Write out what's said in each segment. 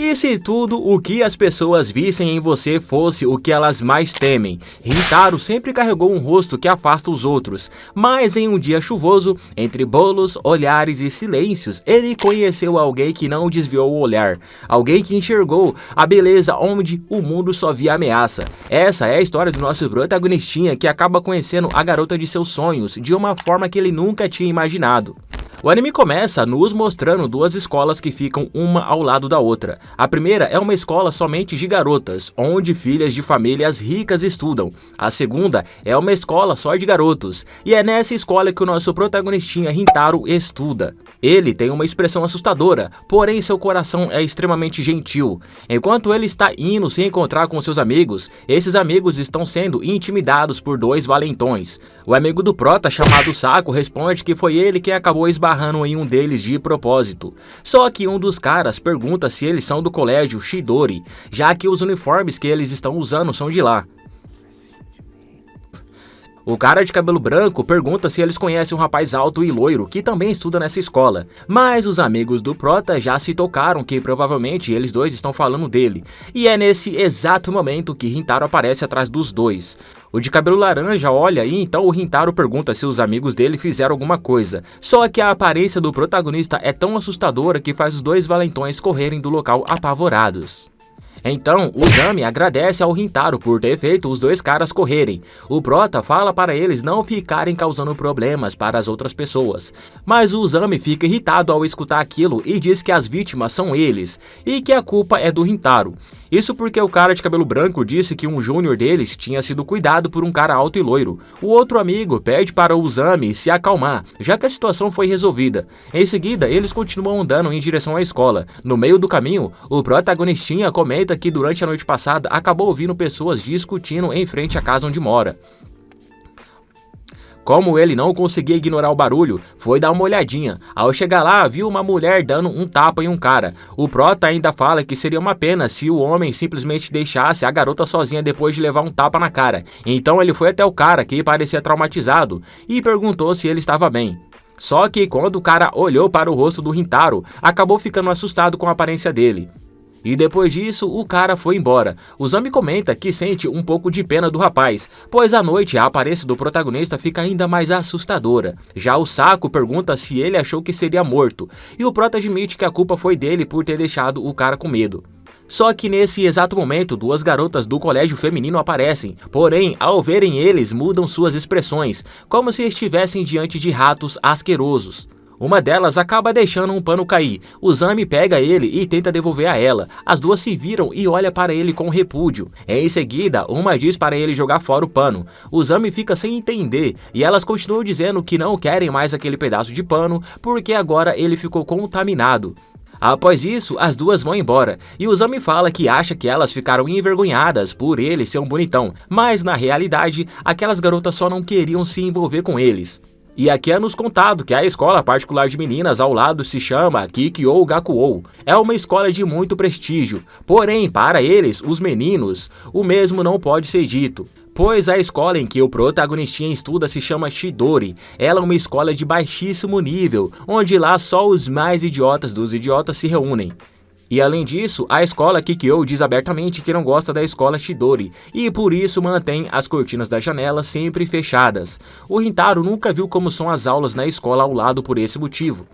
E se tudo o que as pessoas vissem em você fosse o que elas mais temem? Rintaro sempre carregou um rosto que afasta os outros, mas em um dia chuvoso, entre bolos, olhares e silêncios, ele conheceu alguém que não desviou o olhar, alguém que enxergou a beleza onde o mundo só via ameaça. Essa é a história do nosso protagonistinha que acaba conhecendo a garota de seus sonhos de uma forma que ele nunca tinha imaginado. O anime começa nos mostrando duas escolas que ficam uma ao lado da outra. A primeira é uma escola somente de garotas, onde filhas de famílias ricas estudam. A segunda é uma escola só de garotos, e é nessa escola que o nosso protagonistinha Rintaro estuda. Ele tem uma expressão assustadora, porém seu coração é extremamente gentil. Enquanto ele está indo se encontrar com seus amigos, esses amigos estão sendo intimidados por dois valentões. O amigo do prota, chamado Saco, responde que foi ele quem acabou esbarrando em um deles de propósito. Só que um dos caras pergunta se eles são do colégio Chidori, já que os uniformes que eles estão usando são de lá. O cara de cabelo branco pergunta se eles conhecem um rapaz alto e loiro que também estuda nessa escola, mas os amigos do prota já se tocaram que provavelmente eles dois estão falando dele, e é nesse exato momento que Rintaro aparece atrás dos dois. O de cabelo laranja olha e então o Rintaro pergunta se os amigos dele fizeram alguma coisa, só que a aparência do protagonista é tão assustadora que faz os dois valentões correrem do local apavorados. Então, Uzami agradece ao Rintaro por ter feito os dois caras correrem. O prota fala para eles não ficarem causando problemas para as outras pessoas. Mas o Uzami fica irritado ao escutar aquilo e diz que as vítimas são eles, e que a culpa é do Rintaro. Isso porque o cara de cabelo branco disse que um júnior deles tinha sido cuidado por um cara alto e loiro. O outro amigo pede para o Uzami se acalmar, já que a situação foi resolvida. Em seguida, eles continuam andando em direção à escola. No meio do caminho, o protagonistinha comenta que durante a noite passada acabou ouvindo pessoas discutindo em frente à casa onde mora. Como ele não conseguia ignorar o barulho, foi dar uma olhadinha. Ao chegar lá, viu uma mulher dando um tapa em um cara. O prota ainda fala que seria uma pena se o homem simplesmente deixasse a garota sozinha depois de levar um tapa na cara. Então ele foi até o cara, que parecia traumatizado, e perguntou se ele estava bem. Só que quando o cara olhou para o rosto do Rintaro, acabou ficando assustado com a aparência dele. E depois disso, o cara foi embora. O Uzami comenta que sente um pouco de pena do rapaz, pois à noite a aparência do protagonista fica ainda mais assustadora. Já o Saco pergunta se ele achou que seria morto, e o prota admite que a culpa foi dele por ter deixado o cara com medo. Só que nesse exato momento, duas garotas do colégio feminino aparecem, porém, ao verem eles, mudam suas expressões, como se estivessem diante de ratos asquerosos. Uma delas acaba deixando um pano cair. O Uzami pega ele e tenta devolver a ela. As duas se viram e olha para ele com repúdio. Em seguida, uma diz para ele jogar fora o pano. O Uzami fica sem entender e elas continuam dizendo que não querem mais aquele pedaço de pano porque agora ele ficou contaminado. Após isso, as duas vão embora, e o Uzami fala que acha que elas ficaram envergonhadas por ele ser um bonitão, mas na realidade, aquelas garotas só não queriam se envolver com eles. E aqui é nos contado que a escola particular de meninas ao lado se chama Kikyo Gakuou. É uma escola de muito prestígio, porém para eles, os meninos, o mesmo não pode ser dito. Pois a escola em que o protagonistinha estuda se chama Chidori. Ela é uma escola de baixíssimo nível, onde lá só os mais idiotas dos idiotas se reúnem. E além disso, a escola Kikyo diz abertamente que não gosta da escola Chidori, e por isso mantém as cortinas da janela sempre fechadas. O Rintaro nunca viu como são as aulas na escola ao lado por esse motivo.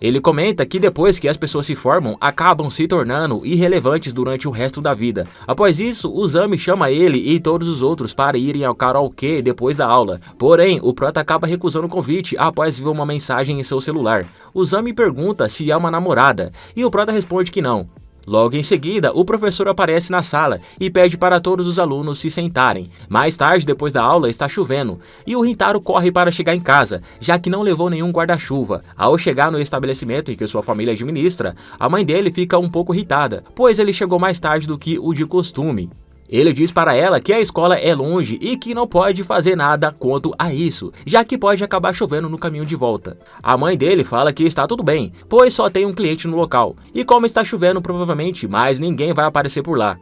Ele comenta que depois que as pessoas se formam, acabam se tornando irrelevantes durante o resto da vida. Após isso, o Uzami chama ele e todos os outros para irem ao karaokê depois da aula. Porém, o prota acaba recusando o convite após ver uma mensagem em seu celular. O Uzami pergunta se é uma namorada, e o prota responde que não. Logo em seguida, o professor aparece na sala e pede para todos os alunos se sentarem. Mais tarde, depois da aula, está chovendo, e o Rintaro corre para chegar em casa, já que não levou nenhum guarda-chuva. Ao chegar no estabelecimento em que sua família administra, a mãe dele fica um pouco irritada, pois ele chegou mais tarde do que o de costume. Ele diz para ela que a escola é longe e que não pode fazer nada quanto a isso, já que pode acabar chovendo no caminho de volta. A mãe dele fala que está tudo bem, pois só tem um cliente no local, e como está chovendo provavelmente, mais ninguém vai aparecer por lá.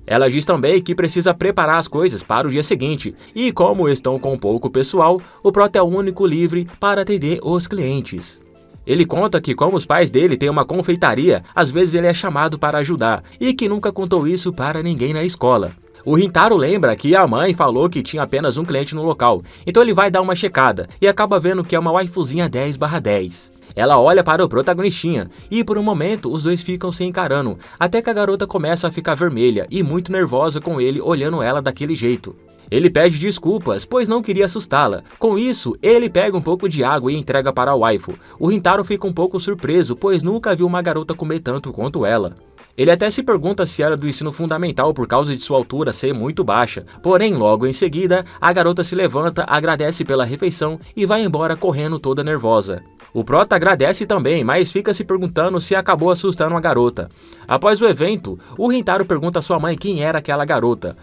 Ela diz também que precisa preparar as coisas para o dia seguinte, e como estão com pouco pessoal, o prota é o único livre para atender os clientes. Ele conta que como os pais dele têm uma confeitaria, às vezes ele é chamado para ajudar, e que nunca contou isso para ninguém na escola. O Rintaro lembra que a mãe falou que tinha apenas um cliente no local, então ele vai dar uma checada, e acaba vendo que é uma waifuzinha 10/10. Ela olha para o protagonistinha, e por um momento os dois ficam se encarando, até que a garota começa a ficar vermelha e muito nervosa com ele olhando ela daquele jeito. Ele pede desculpas, pois não queria assustá-la. Com isso, ele pega um pouco de água e entrega para a waifu. O Rintaro fica um pouco surpreso, pois nunca viu uma garota comer tanto quanto ela. Ele até se pergunta se era do ensino fundamental por causa de sua altura ser muito baixa. Porém, logo em seguida, a garota se levanta, agradece pela refeição e vai embora correndo toda nervosa. O prota agradece também, mas fica se perguntando se acabou assustando a garota. Após o evento, o Rintaro pergunta à sua mãe quem era aquela garota.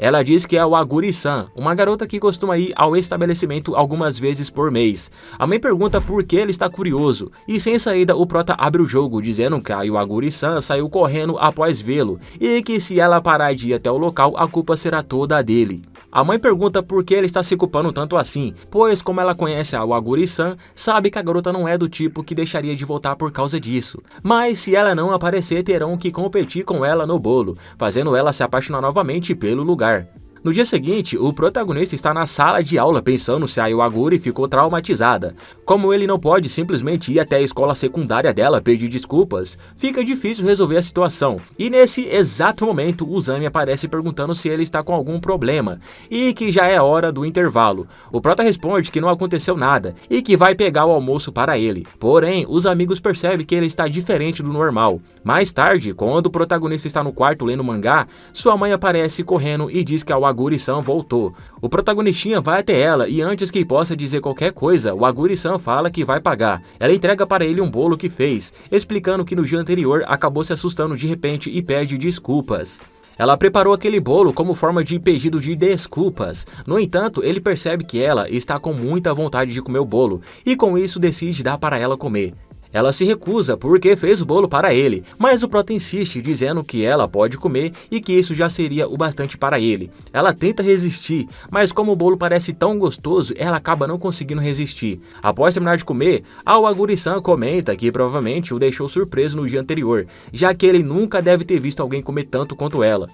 Ela diz que é o Aguri-san, uma garota que costuma ir ao estabelecimento algumas vezes por mês. A mãe pergunta por que ele está curioso, e sem saída o prota abre o jogo, dizendo que o Aguri-san saiu correndo após vê-lo, e que se ela parar de ir até o local, a culpa será toda a dele. A mãe pergunta por que ele está se culpando tanto assim, pois como ela conhece a Aguri-san, sabe que a garota não é do tipo que deixaria de voltar por causa disso. Mas se ela não aparecer, terão que competir com ela no bolo, fazendo ela se apaixonar novamente pelo lugar. No dia seguinte, o protagonista está na sala de aula pensando se a Iwaguri ficou traumatizada. Como ele não pode simplesmente ir até a escola secundária dela pedir desculpas, fica difícil resolver a situação. E nesse exato momento, o Zami aparece perguntando se ele está com algum problema e que já é hora do intervalo. O prota responde que não aconteceu nada e que vai pegar o almoço para ele. Porém, os amigos percebem que ele está diferente do normal. Mais tarde, quando o protagonista está no quarto lendo mangá, sua mãe aparece correndo e diz que a Aguri-san voltou. O protagonistinha vai até ela e antes que possa dizer qualquer coisa, o Aguri-san fala que vai pagar. Ela entrega para ele um bolo que fez, explicando que no dia anterior acabou se assustando de repente e pede desculpas. Ela preparou aquele bolo como forma de pedido de desculpas. No entanto, ele percebe que ela está com muita vontade de comer o bolo e com isso decide dar para ela comer. Ela se recusa porque fez o bolo para ele, mas o prota insiste dizendo que ela pode comer e que isso já seria o bastante para ele. Ela tenta resistir, mas como o bolo parece tão gostoso, ela acaba não conseguindo resistir. Após terminar de comer, a Aguri-san comenta que provavelmente o deixou surpreso no dia anterior, já que ele nunca deve ter visto alguém comer tanto quanto ela.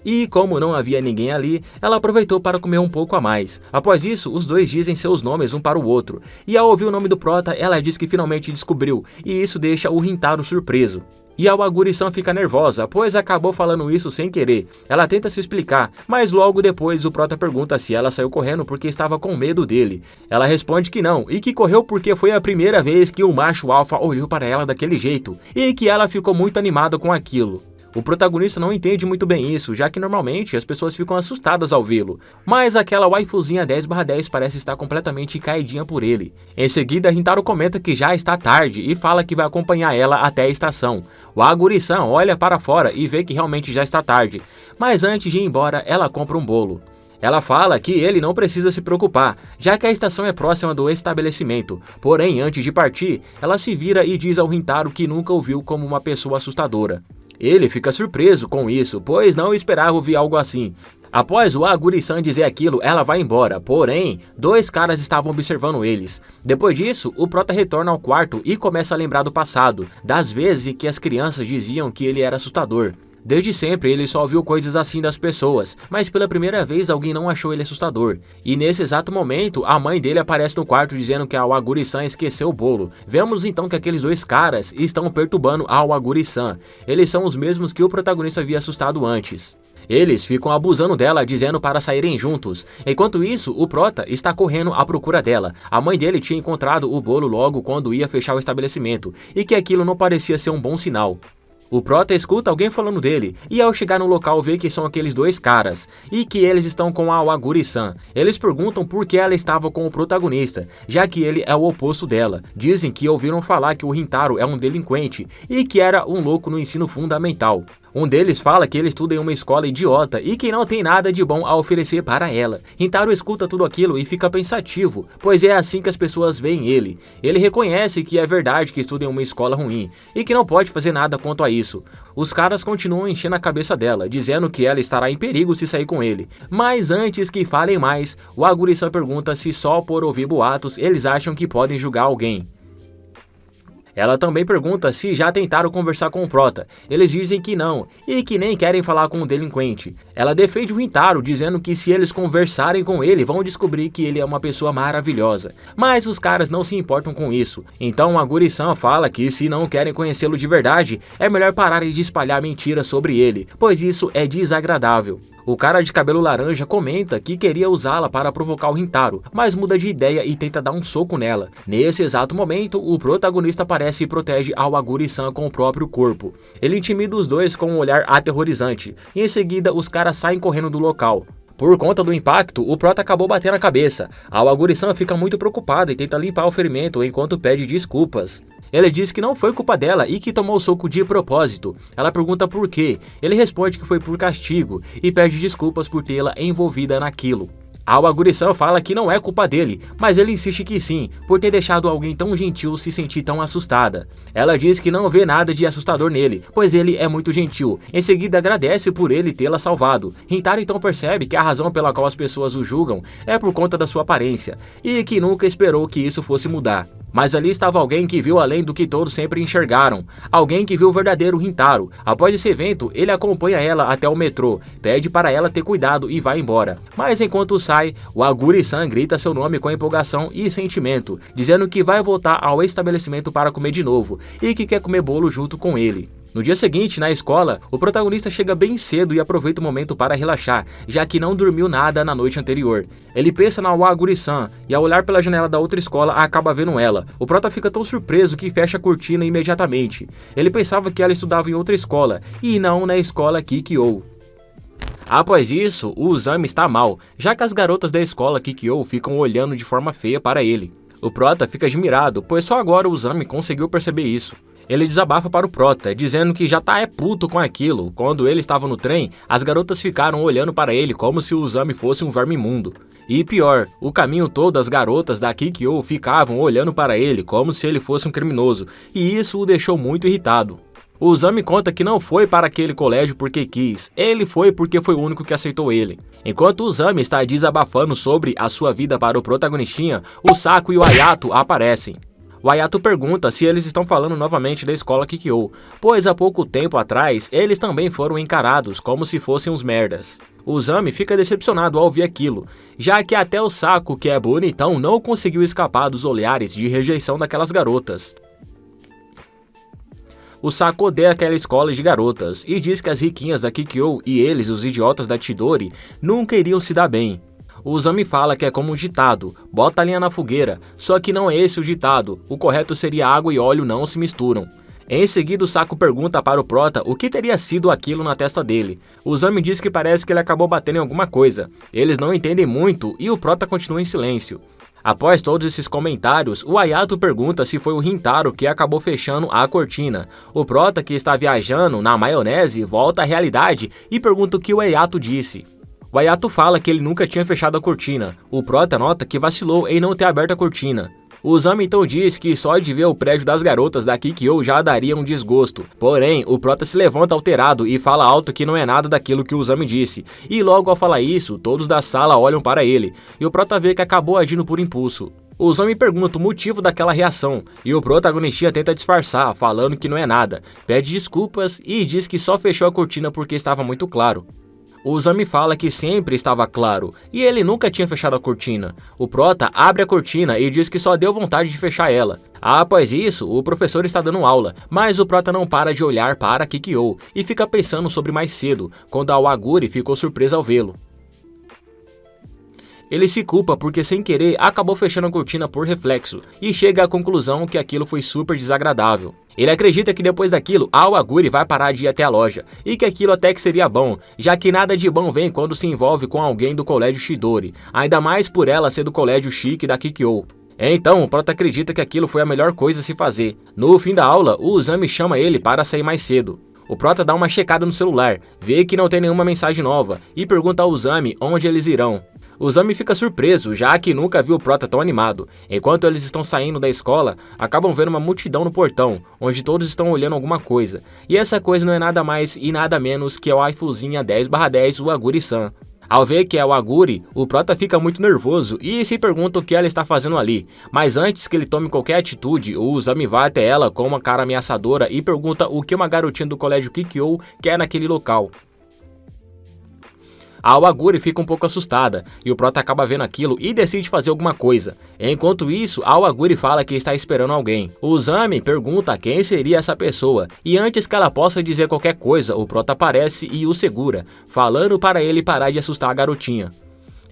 E como não havia ninguém ali, ela aproveitou para comer um pouco a mais. Após isso, os dois dizem seus nomes um para o outro. E ao ouvir o nome do prota, ela diz que finalmente descobriu, e isso deixa o Rintaro surpreso. E a Aguri-san fica nervosa, pois acabou falando isso sem querer. Ela tenta se explicar, mas logo depois o prota pergunta se ela saiu correndo porque estava com medo dele. Ela responde que não, e que correu porque foi a primeira vez que o macho alfa olhou para ela daquele jeito, e que ela ficou muito animada com aquilo. O protagonista não entende muito bem isso, já que normalmente as pessoas ficam assustadas ao vê-lo, mas aquela waifuzinha 10/10 parece estar completamente caidinha por ele. Em seguida, Rintaro comenta que já está tarde e fala que vai acompanhar ela até a estação. O Aguri-san olha para fora e vê que realmente já está tarde, mas antes de ir embora, ela compra um bolo. Ela fala que ele não precisa se preocupar, já que a estação é próxima do estabelecimento. Porém, antes de partir, ela se vira e diz ao Rintaro que nunca o viu como uma pessoa assustadora. Ele fica surpreso com isso, pois não esperava ouvir algo assim. Após o Aguri-san dizer aquilo, ela vai embora, porém, dois caras estavam observando eles. Depois disso, o prota retorna ao quarto e começa a lembrar do passado, das vezes em que as crianças diziam que ele era assustador. Desde sempre ele só ouviu coisas assim das pessoas, mas pela primeira vez alguém não achou ele assustador. E nesse exato momento, a mãe dele aparece no quarto dizendo que a Aguri-san esqueceu o bolo. Vemos então que aqueles dois caras estão perturbando a Aguri-san. Eles são os mesmos que o protagonista havia assustado antes. Eles ficam abusando dela, dizendo para saírem juntos. Enquanto isso, o prota está correndo à procura dela. A mãe dele tinha encontrado o bolo logo quando ia fechar o estabelecimento, e que aquilo não parecia ser um bom sinal. O prota escuta alguém falando dele, e ao chegar no local vê que são aqueles dois caras, e que eles estão com a Aguri-san. Eles perguntam por que ela estava com o protagonista, já que ele é o oposto dela. Dizem que ouviram falar que o Rintaro é um delinquente, e que era um louco no ensino fundamental. Um deles fala que ele estuda em uma escola idiota e que não tem nada de bom a oferecer para ela. Rintaro escuta tudo aquilo e fica pensativo, pois é assim que as pessoas veem ele. Ele reconhece que é verdade que estuda em uma escola ruim e que não pode fazer nada quanto a isso. Os caras continuam enchendo a cabeça dela, dizendo que ela estará em perigo se sair com ele. Mas antes que falem mais, o Aguri-san pergunta se só por ouvir boatos eles acham que podem julgar alguém. Ela também pergunta se já tentaram conversar com o Prota. Eles dizem que não, e que nem querem falar com o delinquente. Ela defende o Rintaro, dizendo que se eles conversarem com ele, vão descobrir que ele é uma pessoa maravilhosa. Mas os caras não se importam com isso. Então a Guri-san fala que se não querem conhecê-lo de verdade, é melhor pararem de espalhar mentiras sobre ele, pois isso é desagradável. O cara de cabelo laranja comenta que queria usá-la para provocar o Rintaro, mas muda de ideia e tenta dar um soco nela. Nesse exato momento, o protagonista aparece e protege ao Aguri-san com o próprio corpo. Ele intimida os dois com um olhar aterrorizante, e em seguida os caras saem correndo do local. Por conta do impacto, o Prota acabou batendo a cabeça. A Aguri-san fica muito preocupada e tenta limpar o ferimento enquanto pede desculpas. Ele diz que não foi culpa dela e que tomou o soco de propósito. Ela pergunta por quê. Ele responde que foi por castigo e pede desculpas por tê-la envolvida naquilo. A Aguri-san fala que não é culpa dele, mas ele insiste que sim, por ter deixado alguém tão gentil se sentir tão assustada. Ela diz que não vê nada de assustador nele, pois ele é muito gentil. Em seguida agradece por ele tê-la salvado. Rintaro então percebe que a razão pela qual as pessoas o julgam é por conta da sua aparência, e que nunca esperou que isso fosse mudar. Mas ali estava alguém que viu além do que todos sempre enxergaram. Alguém que viu o verdadeiro Rintaro. Após esse evento, ele acompanha ela até o metrô, pede para ela ter cuidado e vai embora. Mas enquanto sai, o Aguri-san grita seu nome com empolgação e sentimento, dizendo que vai voltar ao estabelecimento para comer de novo e que quer comer bolo junto com ele. No dia seguinte, na escola, o protagonista chega bem cedo e aproveita o momento para relaxar, já que não dormiu nada na noite anterior. Ele pensa na Aguri-san e ao olhar pela janela da outra escola acaba vendo ela. O prota fica tão surpreso que fecha a cortina imediatamente. Ele pensava que ela estudava em outra escola e não na escola Kikyo. Após isso, o Uzami está mal, já que as garotas da escola Kikyo ficam olhando de forma feia para ele. O prota fica admirado, pois só agora o Uzami conseguiu perceber isso. Ele desabafa para o Prota, dizendo que já tá puto com aquilo. Quando ele estava no trem, as garotas ficaram olhando para ele como se o Uzami fosse um verme imundo. E pior, o caminho todo as garotas da Kikyo ficavam olhando para ele como se ele fosse um criminoso, e isso o deixou muito irritado. O Uzami conta que não foi para aquele colégio porque quis, ele foi porque foi o único que aceitou ele. Enquanto o Uzami está desabafando sobre a sua vida para o protagonistinha, o Saku e o Hayato aparecem. O Hayato pergunta se eles estão falando novamente da escola Kikyo, pois há pouco tempo atrás eles também foram encarados como se fossem uns merdas. O Uzami fica decepcionado ao ouvir aquilo, já que até o Saku, que é bonitão, não conseguiu escapar dos olhares de rejeição daquelas garotas. O Saku odeia aquela escola de garotas e diz que as riquinhas da Kikyo e eles, os idiotas da Chidori, nunca iriam se dar bem. O Uzami fala que é como um ditado, bota a lenha na fogueira, só que não é esse o ditado, o correto seria água e óleo não se misturam. Em seguida o Saku pergunta para o Prota o que teria sido aquilo na testa dele. O Uzami diz que parece que ele acabou batendo em alguma coisa. Eles não entendem muito e o Prota continua em silêncio. Após todos esses comentários, o Hayato pergunta se foi o Rintaro que acabou fechando a cortina. O Prota, que está viajando na maionese, volta à realidade e pergunta o que o Hayato disse. O Hayato fala que ele nunca tinha fechado a cortina. O Prota nota que vacilou em não ter aberto a cortina. O Uzami então diz que só de ver o prédio das garotas da Kikyo já daria um desgosto. Porém, o Prota se levanta alterado e fala alto que não é nada daquilo que o Uzami disse. E logo ao falar isso, todos da sala olham para ele. E o Prota vê que acabou agindo por impulso. O Uzami pergunta o motivo daquela reação, e o protagonista tenta disfarçar, falando que não é nada. Pede desculpas e diz que só fechou a cortina porque estava muito claro. O Uzami fala que sempre estava claro, e ele nunca tinha fechado a cortina. O Prota abre a cortina e diz que só deu vontade de fechar ela. Após isso, o professor está dando aula, mas o Prota não para de olhar para Kikyo e fica pensando sobre mais cedo, quando a Aguri ficou surpresa ao vê-lo. Ele se culpa porque sem querer acabou fechando a cortina por reflexo e chega à conclusão que aquilo foi super desagradável. Ele acredita que depois daquilo, a Aguri vai parar de ir até a loja e que aquilo até que seria bom, já que nada de bom vem quando se envolve com alguém do colégio Chidori, ainda mais por ela ser do colégio chique da Kikyo. Então, o Prota acredita que aquilo foi a melhor coisa a se fazer. No fim da aula, o Uzami chama ele para sair mais cedo. O Prota dá uma checada no celular, vê que não tem nenhuma mensagem nova e pergunta ao Uzami onde eles irão. O Uzami fica surpreso, já que nunca viu o Prota tão animado. Enquanto eles estão saindo da escola, acabam vendo uma multidão no portão, onde todos estão olhando alguma coisa. E essa coisa não é nada mais e nada menos que o waifuzinha 10/10, o Aguri-san. Ao ver que é o Aguri, o Prota fica muito nervoso e se pergunta o que ela está fazendo ali. Mas antes que ele tome qualquer atitude, o Uzami vai até ela com uma cara ameaçadora e pergunta o que uma garotinha do colégio Kikyo quer naquele local. A Aguri fica um pouco assustada, e o Prota acaba vendo aquilo e decide fazer alguma coisa. Enquanto isso, a Aguri fala que está esperando alguém. O Uzami pergunta quem seria essa pessoa, e antes que ela possa dizer qualquer coisa, o Prota aparece e o segura, falando para ele parar de assustar a garotinha.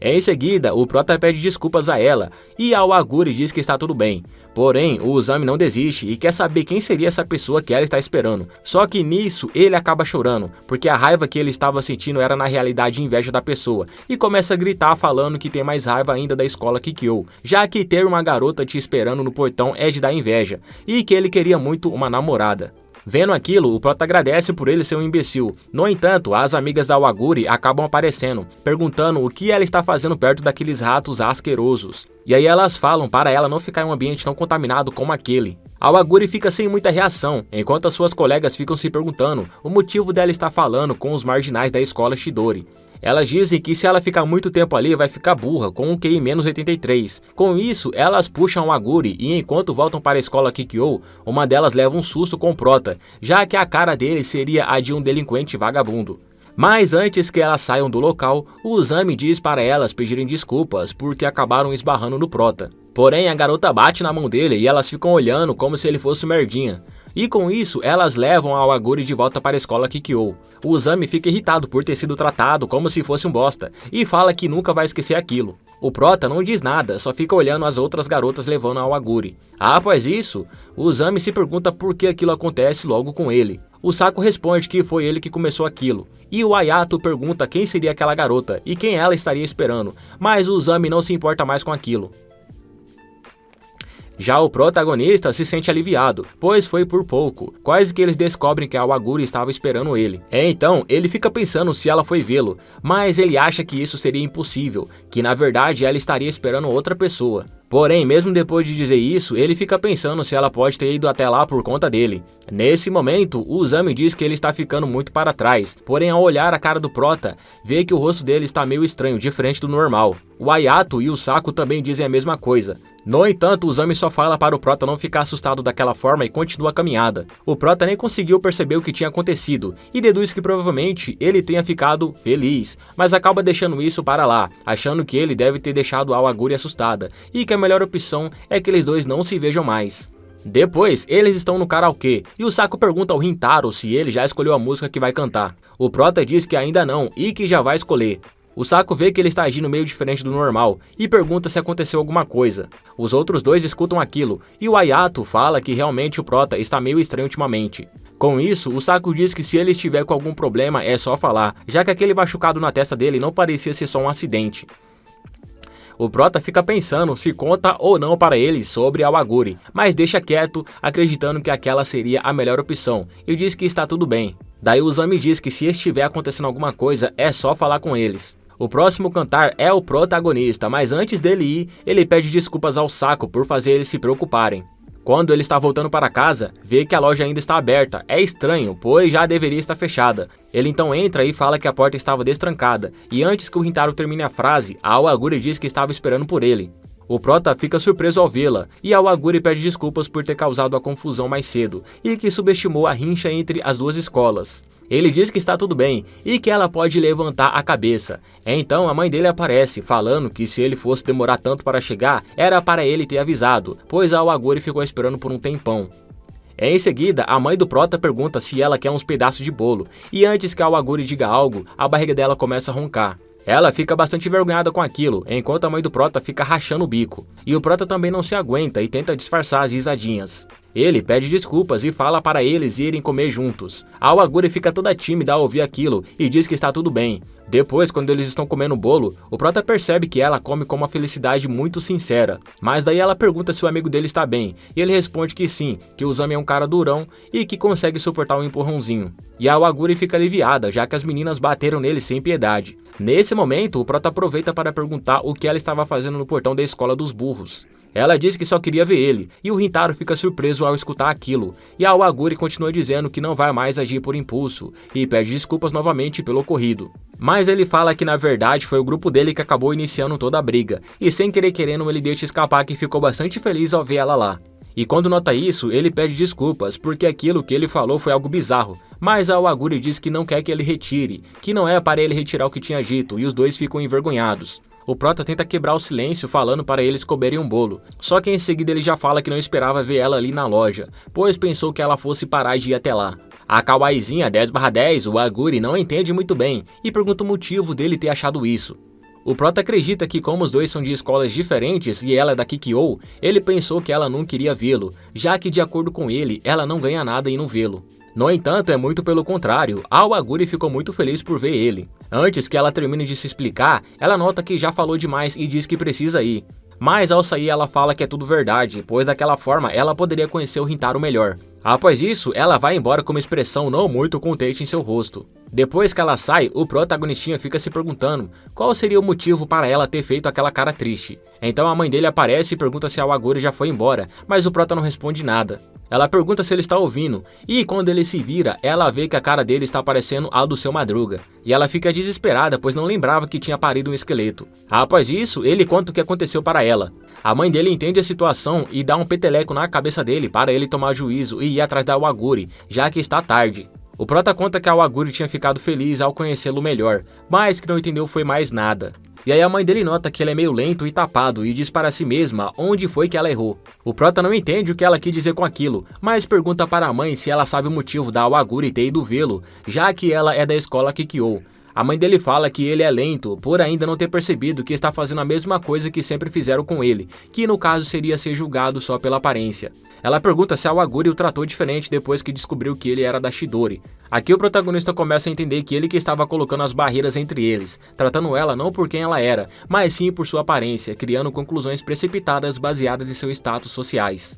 Em seguida, o Prota pede desculpas a ela, e a Aguri diz que está tudo bem. Porém, o Uzami não desiste e quer saber quem seria essa pessoa que ela está esperando. Só que nisso, ele acaba chorando, porque a raiva que ele estava sentindo era na realidade inveja da pessoa, e começa a gritar falando que tem mais raiva ainda da escola Kikyo, já que ter uma garota te esperando no portão é de dar inveja, e que ele queria muito uma namorada. Vendo aquilo, o Prota agradece por ele ser um imbecil. No entanto, as amigas da Aguri acabam aparecendo, perguntando o que ela está fazendo perto daqueles ratos asquerosos. E aí elas falam para ela não ficar em um ambiente tão contaminado como aquele. A Aguri fica sem muita reação, enquanto as suas colegas ficam se perguntando o motivo dela estar falando com os marginais da escola Chidori. Elas dizem que se ela ficar muito tempo ali vai ficar burra, com um QI-83. Com isso, elas puxam a Aguri e enquanto voltam para a escola Kikyo, uma delas leva um susto com o Prota, já que a cara dele seria a de um delinquente vagabundo. Mas antes que elas saiam do local, o Uzami diz para elas pedirem desculpas porque acabaram esbarrando no Prota. Porém, a garota bate na mão dele e elas ficam olhando como se ele fosse merdinha. E com isso, elas levam a Aguri de volta para a escola Kikyo. O Uzami fica irritado por ter sido tratado como se fosse um bosta, e fala que nunca vai esquecer aquilo. O Prota não diz nada, só fica olhando as outras garotas levando a Aguri. Após isso, o Uzami se pergunta por que aquilo acontece logo com ele. O Saku responde que foi ele que começou aquilo, e o Ayato pergunta quem seria aquela garota e quem ela estaria esperando, mas o Uzami não se importa mais com aquilo. Já o protagonista se sente aliviado, pois foi por pouco, quase que eles descobrem que a Aguri estava esperando ele. Então, ele fica pensando se ela foi vê-lo, mas ele acha que isso seria impossível, que na verdade ela estaria esperando outra pessoa. Porém, mesmo depois de dizer isso, ele fica pensando se ela pode ter ido até lá por conta dele. Nesse momento, o Uzami diz que ele está ficando muito para trás, porém ao olhar a cara do Prota, vê que o rosto dele está meio estranho, diferente do normal. O Ayato e o Saku também dizem a mesma coisa. No entanto, o Uzami só fala para o Prota não ficar assustado daquela forma e continua a caminhada. O Prota nem conseguiu perceber o que tinha acontecido e deduz que provavelmente ele tenha ficado feliz, mas acaba deixando isso para lá, achando que ele deve ter deixado a Aguri assustada e que a melhor opção é que eles dois não se vejam mais. Depois, eles estão no karaokê e o Saku pergunta ao Rintaro se ele já escolheu a música que vai cantar. O Prota diz que ainda não e que já vai escolher. O Saku vê que ele está agindo meio diferente do normal e pergunta se aconteceu alguma coisa. Os outros dois escutam aquilo e o Ayato fala que realmente o Prota está meio estranho ultimamente. Com isso, o Saku diz que se ele estiver com algum problema é só falar, já que aquele machucado na testa dele não parecia ser só um acidente. O Prota fica pensando se conta ou não para ele sobre a Aguri, mas deixa quieto, acreditando que aquela seria a melhor opção, e diz que está tudo bem. Daí o Uzami diz que se estiver acontecendo alguma coisa, é só falar com eles. O próximo cantar é o protagonista, mas antes dele ir, ele pede desculpas ao Saku por fazer eles se preocuparem. Quando ele está voltando para casa, vê que a loja ainda está aberta. É estranho, pois já deveria estar fechada. Ele então entra e fala que a porta estava destrancada, e antes que o Rintaro termine a frase, a Aguri diz que estava esperando por ele. O Prota fica surpreso ao vê-la, e a Aguri pede desculpas por ter causado a confusão mais cedo, e que subestimou a rincha entre as duas escolas. Ele diz que está tudo bem, e que ela pode levantar a cabeça. Então a mãe dele aparece, falando que se ele fosse demorar tanto para chegar, era para ele ter avisado, pois a Aguri ficou esperando por um tempão. Em seguida, a mãe do Prota pergunta se ela quer uns pedaços de bolo, e antes que a Aguri diga algo, a barriga dela começa a roncar. Ela fica bastante envergonhada com aquilo, enquanto a mãe do Prota fica rachando o bico. E o Prota também não se aguenta e tenta disfarçar as risadinhas. Ele pede desculpas e fala para eles irem comer juntos. A Waguri fica toda tímida ao ouvir aquilo e diz que está tudo bem. Depois, quando eles estão comendo o bolo, o prota percebe que ela come com uma felicidade muito sincera. Mas daí ela pergunta se o amigo dele está bem, e ele responde que sim, que o Uzami é um cara durão e que consegue suportar um empurrãozinho. E a Waguri fica aliviada, já que as meninas bateram nele sem piedade. Nesse momento, o prota aproveita para perguntar o que ela estava fazendo no portão da escola dos burros. Ela diz que só queria ver ele, e o Rintaro fica surpreso ao escutar aquilo, e a Waguri continua dizendo que não vai mais agir por impulso, e pede desculpas novamente pelo ocorrido. Mas ele fala que na verdade foi o grupo dele que acabou iniciando toda a briga, e sem querer querendo ele deixa escapar que ficou bastante feliz ao ver ela lá. E quando nota isso, ele pede desculpas, porque aquilo que ele falou foi algo bizarro, mas a Waguri diz que não quer que ele retire, que não é para ele retirar o que tinha dito, e os dois ficam envergonhados. O prota tenta quebrar o silêncio falando para eles comerem um bolo, só que em seguida ele já fala que não esperava ver ela ali na loja, pois pensou que ela fosse parar de ir até lá. A kawaiizinha 10/10, o Waguri, não entende muito bem e pergunta o motivo dele ter achado isso. O prota acredita que como os dois são de escolas diferentes e ela é da Kikyo, ele pensou que ela não queria vê-lo, já que de acordo com ele, ela não ganha nada em não vê-lo. No entanto, é muito pelo contrário, a Waguri ficou muito feliz por ver ele. Antes que ela termine de se explicar, ela nota que já falou demais e diz que precisa ir. Mas ao sair ela fala que é tudo verdade, pois daquela forma ela poderia conhecer o Rintaro melhor. Após isso, ela vai embora com uma expressão não muito contente em seu rosto. Depois que ela sai, o protagonistinha fica se perguntando qual seria o motivo para ela ter feito aquela cara triste. Então a mãe dele aparece e pergunta se a Waguri já foi embora, mas o prota não responde nada. Ela pergunta se ele está ouvindo, e quando ele se vira, ela vê que a cara dele está parecendo a do seu Madruga. E ela fica desesperada, pois não lembrava que tinha parido um esqueleto. Após isso, ele conta o que aconteceu para ela. A mãe dele entende a situação e dá um peteleco na cabeça dele para ele tomar juízo e ir atrás da Waguri, já que está tarde. O prota conta que a Waguri tinha ficado feliz ao conhecê-lo melhor, mas que não entendeu foi mais nada. E aí a mãe dele nota que ele é meio lento e tapado e diz para si mesma onde foi que ela errou. O prota não entende o que ela quis dizer com aquilo, mas pergunta para a mãe se ela sabe o motivo da Waguri ter ido vê-lo, já que ela é da escola Kikyo. A mãe dele fala que ele é lento, por ainda não ter percebido que está fazendo a mesma coisa que sempre fizeram com ele, que no caso seria ser julgado só pela aparência. Ela pergunta se a Waguri o tratou diferente depois que descobriu que ele era da Chidori. Aqui o protagonista começa a entender que ele que estava colocando as barreiras entre eles, tratando ela não por quem ela era, mas sim por sua aparência, criando conclusões precipitadas baseadas em seus status sociais.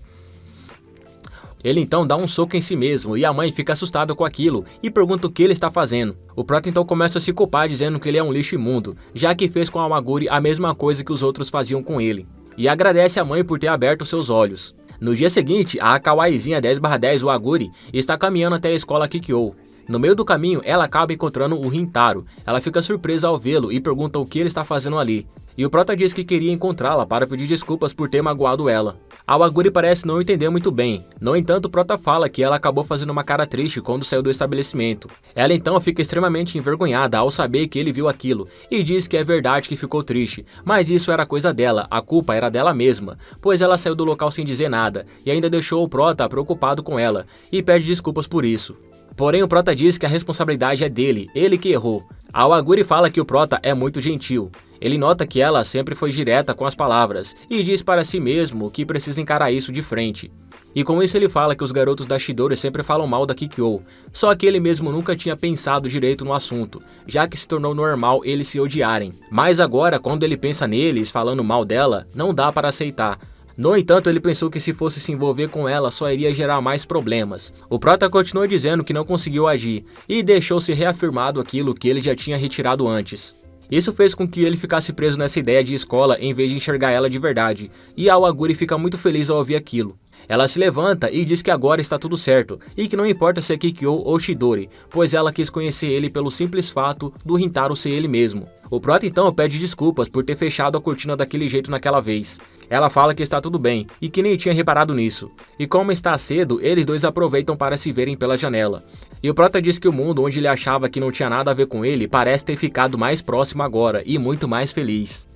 Ele então dá um soco em si mesmo e a mãe fica assustada com aquilo e pergunta o que ele está fazendo. O prota então começa a se culpar dizendo que ele é um lixo imundo, já que fez com a Waguri a mesma coisa que os outros faziam com ele. E agradece a mãe por ter aberto seus olhos. No dia seguinte, a kawaiizinha 10/10 Waguri está caminhando até a escola Kikyo. No meio do caminho, ela acaba encontrando o Rintaro. Ela fica surpresa ao vê-lo e pergunta o que ele está fazendo ali. E o prota diz que queria encontrá-la para pedir desculpas por ter magoado ela. A Waguri parece não entender muito bem. No entanto, o prota fala que ela acabou fazendo uma cara triste quando saiu do estabelecimento. Ela então fica extremamente envergonhada ao saber que ele viu aquilo e diz que é verdade que ficou triste, mas isso era coisa dela, a culpa era dela mesma, pois ela saiu do local sem dizer nada e ainda deixou o prota preocupado com ela e pede desculpas por isso. Porém, o prota diz que a responsabilidade é dele, ele que errou. A Waguri fala que o prota é muito gentil. Ele nota que ela sempre foi direta com as palavras e diz para si mesmo que precisa encarar isso de frente. E com isso ele fala que os garotos da Chidori sempre falam mal da Kikyo, só que ele mesmo nunca tinha pensado direito no assunto, já que se tornou normal eles se odiarem. Mas agora, quando ele pensa neles falando mal dela, não dá para aceitar. No entanto, ele pensou que se fosse se envolver com ela só iria gerar mais problemas. O prota continua dizendo que não conseguiu agir e deixou-se reafirmado aquilo que ele já tinha retirado antes. Isso fez com que ele ficasse preso nessa ideia de escola em vez de enxergar ela de verdade, e a Waguri fica muito feliz ao ouvir aquilo. Ela se levanta e diz que agora está tudo certo, e que não importa se é Kikyo ou Chidori, pois ela quis conhecer ele pelo simples fato do Rintaro ser ele mesmo. O prota então pede desculpas por ter fechado a cortina daquele jeito naquela vez. Ela fala que está tudo bem, e que nem tinha reparado nisso. E como está cedo, eles dois aproveitam para se verem pela janela. E o prota diz que o mundo onde ele achava que não tinha nada a ver com ele parece ter ficado mais próximo agora e muito mais feliz.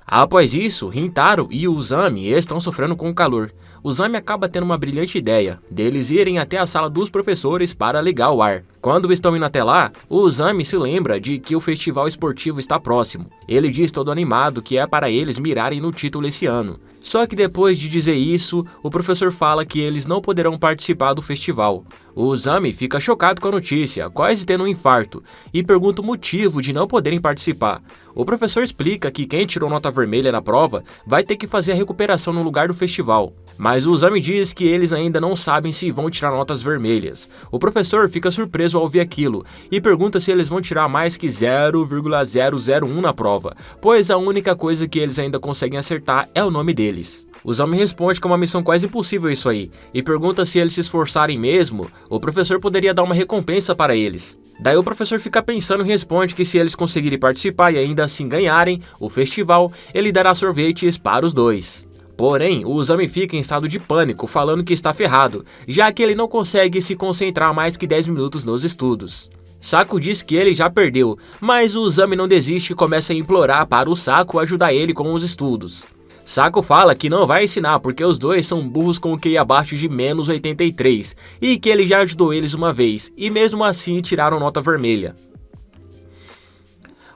Após isso, Rintaro e o Uzami estão sofrendo com o calor. O Uzami acaba tendo uma brilhante ideia, deles irem até a sala dos professores para ligar o ar. Quando estão indo até lá, o Uzami se lembra de que o festival esportivo está próximo. Ele diz todo animado que é para eles mirarem no título esse ano. Só que depois de dizer isso, o professor fala que eles não poderão participar do festival. O Uzami fica chocado com a notícia, quase tendo um infarto, e pergunta o motivo de não poderem participar. O professor explica que quem tirou nota vermelha na prova vai ter que fazer a recuperação no lugar do festival. Mas o Uzami diz que eles ainda não sabem se vão tirar notas vermelhas. O professor fica surpreso ao ouvir aquilo e pergunta se eles vão tirar mais que 0,001 na prova, pois a única coisa que eles ainda conseguem acertar é o nome deles. O Uzami responde que é uma missão quase impossível isso aí, e pergunta se eles se esforçarem mesmo, o professor poderia dar uma recompensa para eles. Daí o professor fica pensando e responde que se eles conseguirem participar e ainda assim ganharem o festival, ele dará sorvetes para os dois. Porém, o Uzami fica em estado de pânico, falando que está ferrado, já que ele não consegue se concentrar mais que 10 minutos nos estudos. Saku diz que ele já perdeu, mas o Uzami não desiste e começa a implorar para o Saku ajudar ele com os estudos. Saku fala que não vai ensinar porque os dois são burros com o QI abaixo de menos 83 e que ele já ajudou eles uma vez e mesmo assim tiraram nota vermelha.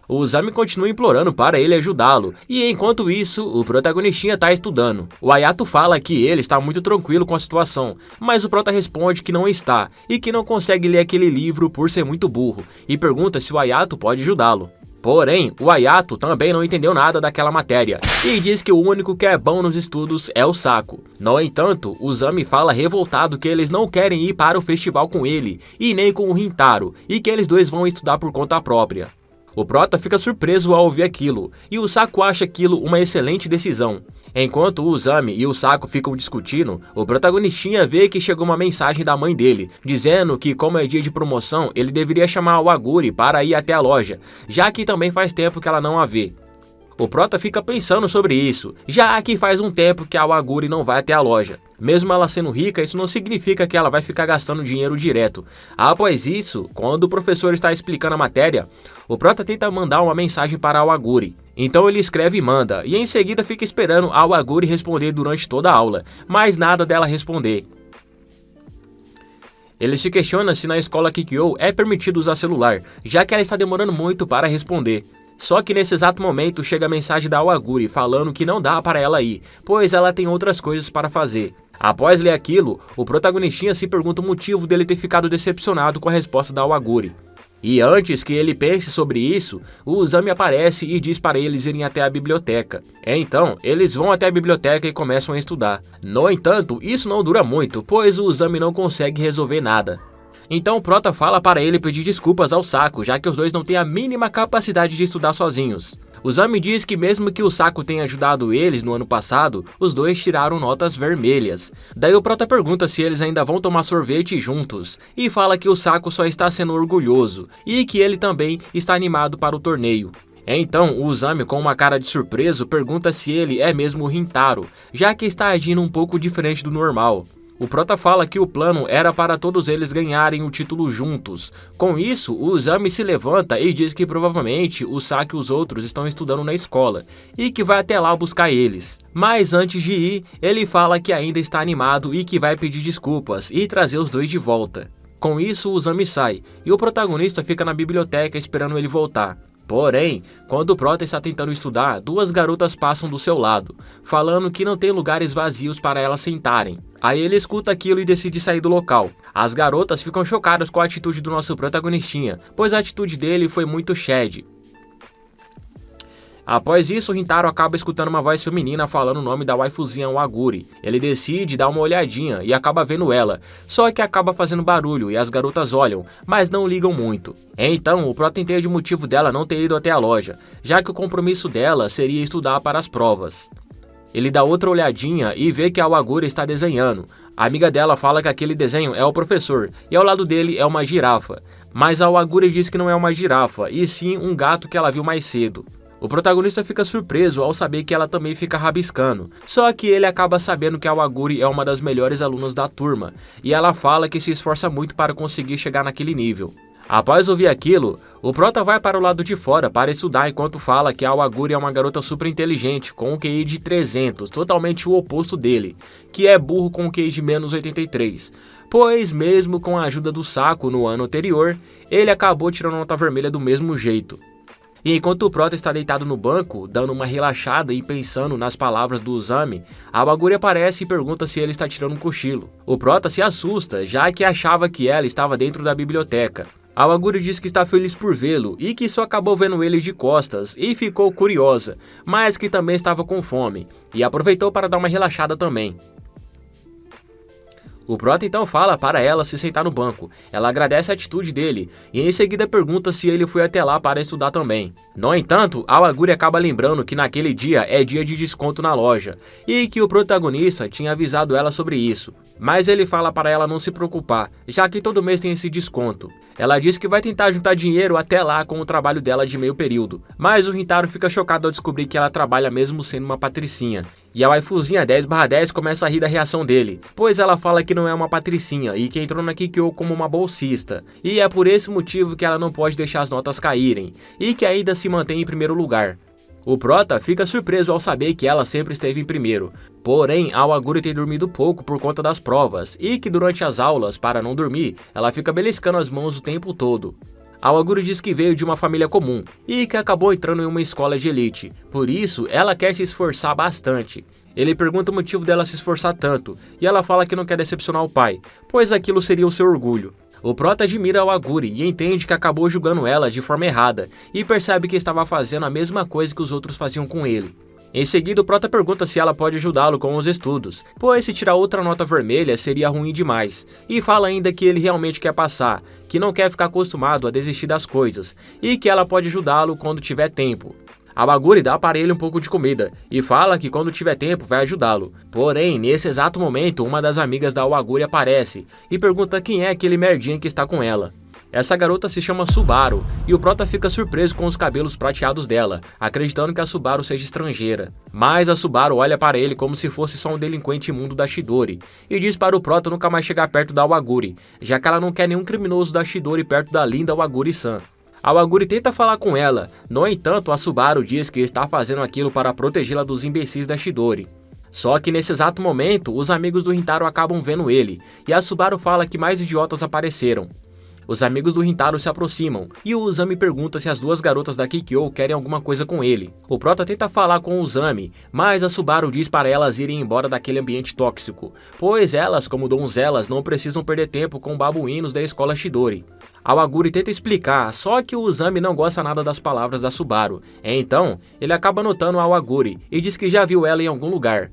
O Uzami continua implorando para ele ajudá-lo, e enquanto isso, o protagonistinha está estudando. O Ayato fala que ele está muito tranquilo com a situação, mas o prota responde que não está, e que não consegue ler aquele livro por ser muito burro, e pergunta se o Ayato pode ajudá-lo. Porém, o Ayato também não entendeu nada daquela matéria, e diz que o único que é bom nos estudos é o Saku. No entanto, o Uzami fala revoltado que eles não querem ir para o festival com ele, e nem com o Rintaro, e que eles dois vão estudar por conta própria. O prota fica surpreso ao ouvir aquilo, e o Saku acha aquilo uma excelente decisão. Enquanto o Uzami e o Saku ficam discutindo, o protagonistinha vê que chegou uma mensagem da mãe dele, dizendo que como é dia de promoção, ele deveria chamar o Aguri para ir até a loja, já que também faz tempo que ela não a vê. O prota fica pensando sobre isso, já que faz um tempo que a Aguri não vai até a loja. Mesmo ela sendo rica, isso não significa que ela vai ficar gastando dinheiro direto. Após isso, quando o professor está explicando a matéria, o prota tenta mandar uma mensagem para a Aguri. Então ele escreve e manda, e em seguida fica esperando a Aguri responder durante toda a aula, mas nada dela responder. Ele se questiona se na escola Kikyo é permitido usar celular, já que ela está demorando muito para responder. Só que nesse exato momento chega a mensagem da Awaguri falando que não dá para ela ir, pois ela tem outras coisas para fazer. Após ler aquilo, o protagonistinha se pergunta o motivo dele ter ficado decepcionado com a resposta da Awaguri. E antes que ele pense sobre isso, o Uzami aparece e diz para eles irem até a biblioteca. Então, eles vão até a biblioteca e começam a estudar. No entanto, isso não dura muito, pois o Uzami não consegue resolver nada. Então o prota fala para ele pedir desculpas ao Saku, já que os dois não têm a mínima capacidade de estudar sozinhos. O Uzami diz que mesmo que o Saku tenha ajudado eles no ano passado, os dois tiraram notas vermelhas. Daí o prota pergunta se eles ainda vão tomar sorvete juntos, e fala que o Saku só está sendo orgulhoso, e que ele também está animado para o torneio. Então, o Uzami, com uma cara de surpreso, pergunta se ele é mesmo o Rintaro, já que está agindo um pouco diferente do normal. O prota fala que o plano era para todos eles ganharem o título juntos. Com isso, o Uzami se levanta e diz que provavelmente o Saki e os outros estão estudando na escola, e que vai até lá buscar eles. Mas antes de ir, ele fala que ainda está animado e que vai pedir desculpas e trazer os dois de volta. Com isso, o Uzami sai, e o protagonista fica na biblioteca esperando ele voltar. Porém, quando o prota está tentando estudar, duas garotas passam do seu lado, falando que não tem lugares vazios para elas sentarem. Aí ele escuta aquilo e decide sair do local. As garotas ficam chocadas com a atitude do nosso protagonistinha, pois a atitude dele foi muito shady. Após isso, Rintaro acaba escutando uma voz feminina falando o nome da waifuzinha Awaguri. Ele decide dar uma olhadinha e acaba vendo ela, só que acaba fazendo barulho e as garotas olham, mas não ligam muito. Então, o prota entende o motivo dela não ter ido até a loja, já que o compromisso dela seria estudar para as provas. Ele dá outra olhadinha e vê que a Awaguri está desenhando. A amiga dela fala que aquele desenho é o professor, e ao lado dele é uma girafa. Mas a Awaguri diz que não é uma girafa, e sim um gato que ela viu mais cedo. O protagonista fica surpreso ao saber que ela também fica rabiscando, só que ele acaba sabendo que a Awaguri é uma das melhores alunas da turma, e ela fala que se esforça muito para conseguir chegar naquele nível. Após ouvir aquilo, o prota vai para o lado de fora para estudar enquanto fala que a Awaguri é uma garota super inteligente, com um QI de 300, totalmente o oposto dele, que é burro com um QI de menos 83. Pois mesmo com a ajuda do Saku no ano anterior, ele acabou tirando nota vermelha do mesmo jeito. E enquanto o Prota está deitado no banco, dando uma relaxada e pensando nas palavras do Uzami, a Awaguri aparece e pergunta se ele está tirando um cochilo. O Prota se assusta, já que achava que ela estava dentro da biblioteca. A Awaguri diz que está feliz por vê-lo e que só acabou vendo ele de costas e ficou curiosa, mas que também estava com fome, e aproveitou para dar uma relaxada também. O Prota então fala para ela se sentar no banco. Ela agradece a atitude dele e em seguida pergunta se ele foi até lá para estudar também. No entanto, a Awaguri acaba lembrando que naquele dia é dia de desconto na loja e que o protagonista tinha avisado ela sobre isso. Mas ele fala para ela não se preocupar, já que todo mês tem esse desconto. Ela diz que vai tentar juntar dinheiro até lá com o trabalho dela de meio período, mas o Rintaro fica chocado ao descobrir que ela trabalha mesmo sendo uma patricinha. E a waifuzinha 10/10 começa a rir da reação dele, pois ela fala que não é uma patricinha e que entrou na Kikyo como uma bolsista, e é por esse motivo que ela não pode deixar as notas caírem, e que ainda se mantém em primeiro lugar. O Prota fica surpreso ao saber que ela sempre esteve em primeiro, porém a Awaguri tem dormido pouco por conta das provas, e que durante as aulas, para não dormir, ela fica beliscando as mãos o tempo todo. A Awaguri diz que veio de uma família comum, e que acabou entrando em uma escola de elite, por isso ela quer se esforçar bastante. Ele pergunta o motivo dela se esforçar tanto, e ela fala que não quer decepcionar o pai, pois aquilo seria o seu orgulho. O Prota admira a Awaguri e entende que acabou julgando ela de forma errada, e percebe que estava fazendo a mesma coisa que os outros faziam com ele. Em seguida, o Prota pergunta se ela pode ajudá-lo com os estudos, pois se tirar outra nota vermelha seria ruim demais, e fala ainda que ele realmente quer passar, que não quer ficar acostumado a desistir das coisas, e que ela pode ajudá-lo quando tiver tempo. A Awaguri dá para ele um pouco de comida e fala que quando tiver tempo vai ajudá-lo. Porém, nesse exato momento, uma das amigas da Awaguri aparece e pergunta quem é aquele merdinha que está com ela. Essa garota se chama Subaru e o Prota fica surpreso com os cabelos prateados dela, acreditando que a Subaru seja estrangeira. Mas a Subaru olha para ele como se fosse só um delinquente imundo da Chidori e diz para o Prota nunca mais chegar perto da Awaguri, já que ela não quer nenhum criminoso da Chidori perto da linda Awaguri-san. A Awaguri tenta falar com ela, no entanto a Subaru diz que está fazendo aquilo para protegê-la dos imbecis da Chidori. Só que nesse exato momento, os amigos do Rintaro acabam vendo ele, e a Subaru fala que mais idiotas apareceram. Os amigos do Rintaro se aproximam, e o Uzami pergunta se as duas garotas da Kikyo querem alguma coisa com ele. O Prota tenta falar com o Uzami, mas a Subaru diz para elas irem embora daquele ambiente tóxico, pois elas, como donzelas, não precisam perder tempo com babuínos da escola Chidori. A Awaguri tenta explicar, só que o Uzami não gosta nada das palavras da Subaru. Então, ele acaba notando a Awaguri e diz que já viu ela em algum lugar.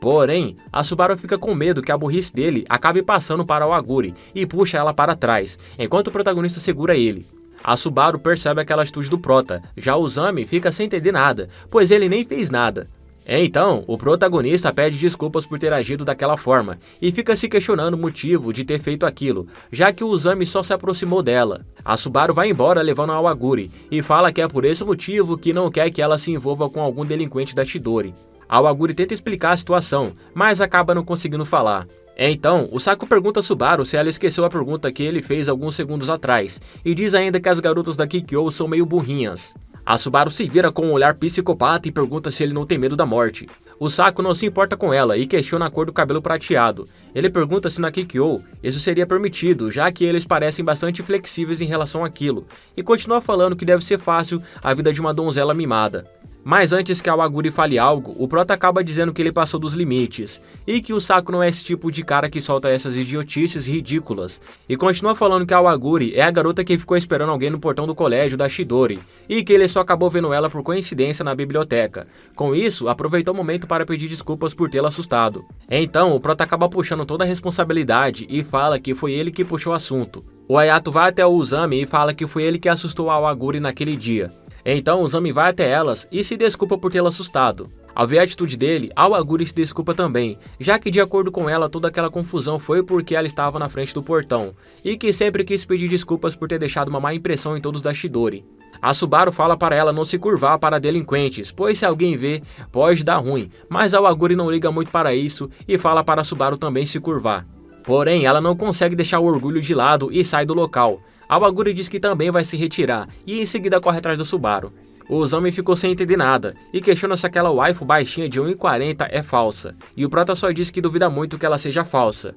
Porém, a Subaru fica com medo que a burrice dele acabe passando para a Awaguri e puxa ela para trás, enquanto o protagonista segura ele. A Subaru percebe aquela atitude do Prota, já o Uzami fica sem entender nada, pois ele nem fez nada. Então, o protagonista pede desculpas por ter agido daquela forma e fica se questionando o motivo de ter feito aquilo, já que o Uzami só se aproximou dela. A Subaru vai embora levando a Awaguri e fala que é por esse motivo que não quer que ela se envolva com algum delinquente da Chidori. A Awaguri tenta explicar a situação, mas acaba não conseguindo falar. Então, o Saku pergunta a Subaru se ela esqueceu a pergunta que ele fez alguns segundos atrás e diz ainda que as garotas da Kikyo são meio burrinhas. A Subaru se vira com um olhar psicopata e pergunta se ele não tem medo da morte. O Saku não se importa com ela e questiona a cor do cabelo prateado. Ele pergunta se na Kikyo isso seria permitido, já que eles parecem bastante flexíveis em relação àquilo, e continua falando que deve ser fácil a vida de uma donzela mimada. Mas antes que a Awaguri fale algo, o Prota acaba dizendo que ele passou dos limites, e que o Saku não é esse tipo de cara que solta essas idiotices ridículas, e continua falando que a Awaguri é a garota que ficou esperando alguém no portão do colégio da Chidori, e que ele só acabou vendo ela por coincidência na biblioteca. Com isso, aproveitou o momento para pedir desculpas por tê-la assustado. Então, o Prota acaba puxando toda a responsabilidade e fala que foi ele que puxou o assunto. O Hayato vai até o Uzami e fala que foi ele que assustou a Awaguri naquele dia. Então o Uzami vai até elas e se desculpa por tê-la assustado. Ao ver a atitude dele, a Awaguri se desculpa também, já que de acordo com ela toda aquela confusão foi porque ela estava na frente do portão, e que sempre quis pedir desculpas por ter deixado uma má impressão em todos da Chidori. A Subaru fala para ela não se curvar para delinquentes, pois se alguém vê, pode dar ruim, mas a Awaguri não liga muito para isso e fala para a Subaru também se curvar. Porém, ela não consegue deixar o orgulho de lado e sai do local. A Awaguri diz que também vai se retirar e em seguida corre atrás da Subaru. O Uzami ficou sem entender nada e questiona se aquela waifu baixinha de 1,40 é falsa, e o Prota só diz que duvida muito que ela seja falsa.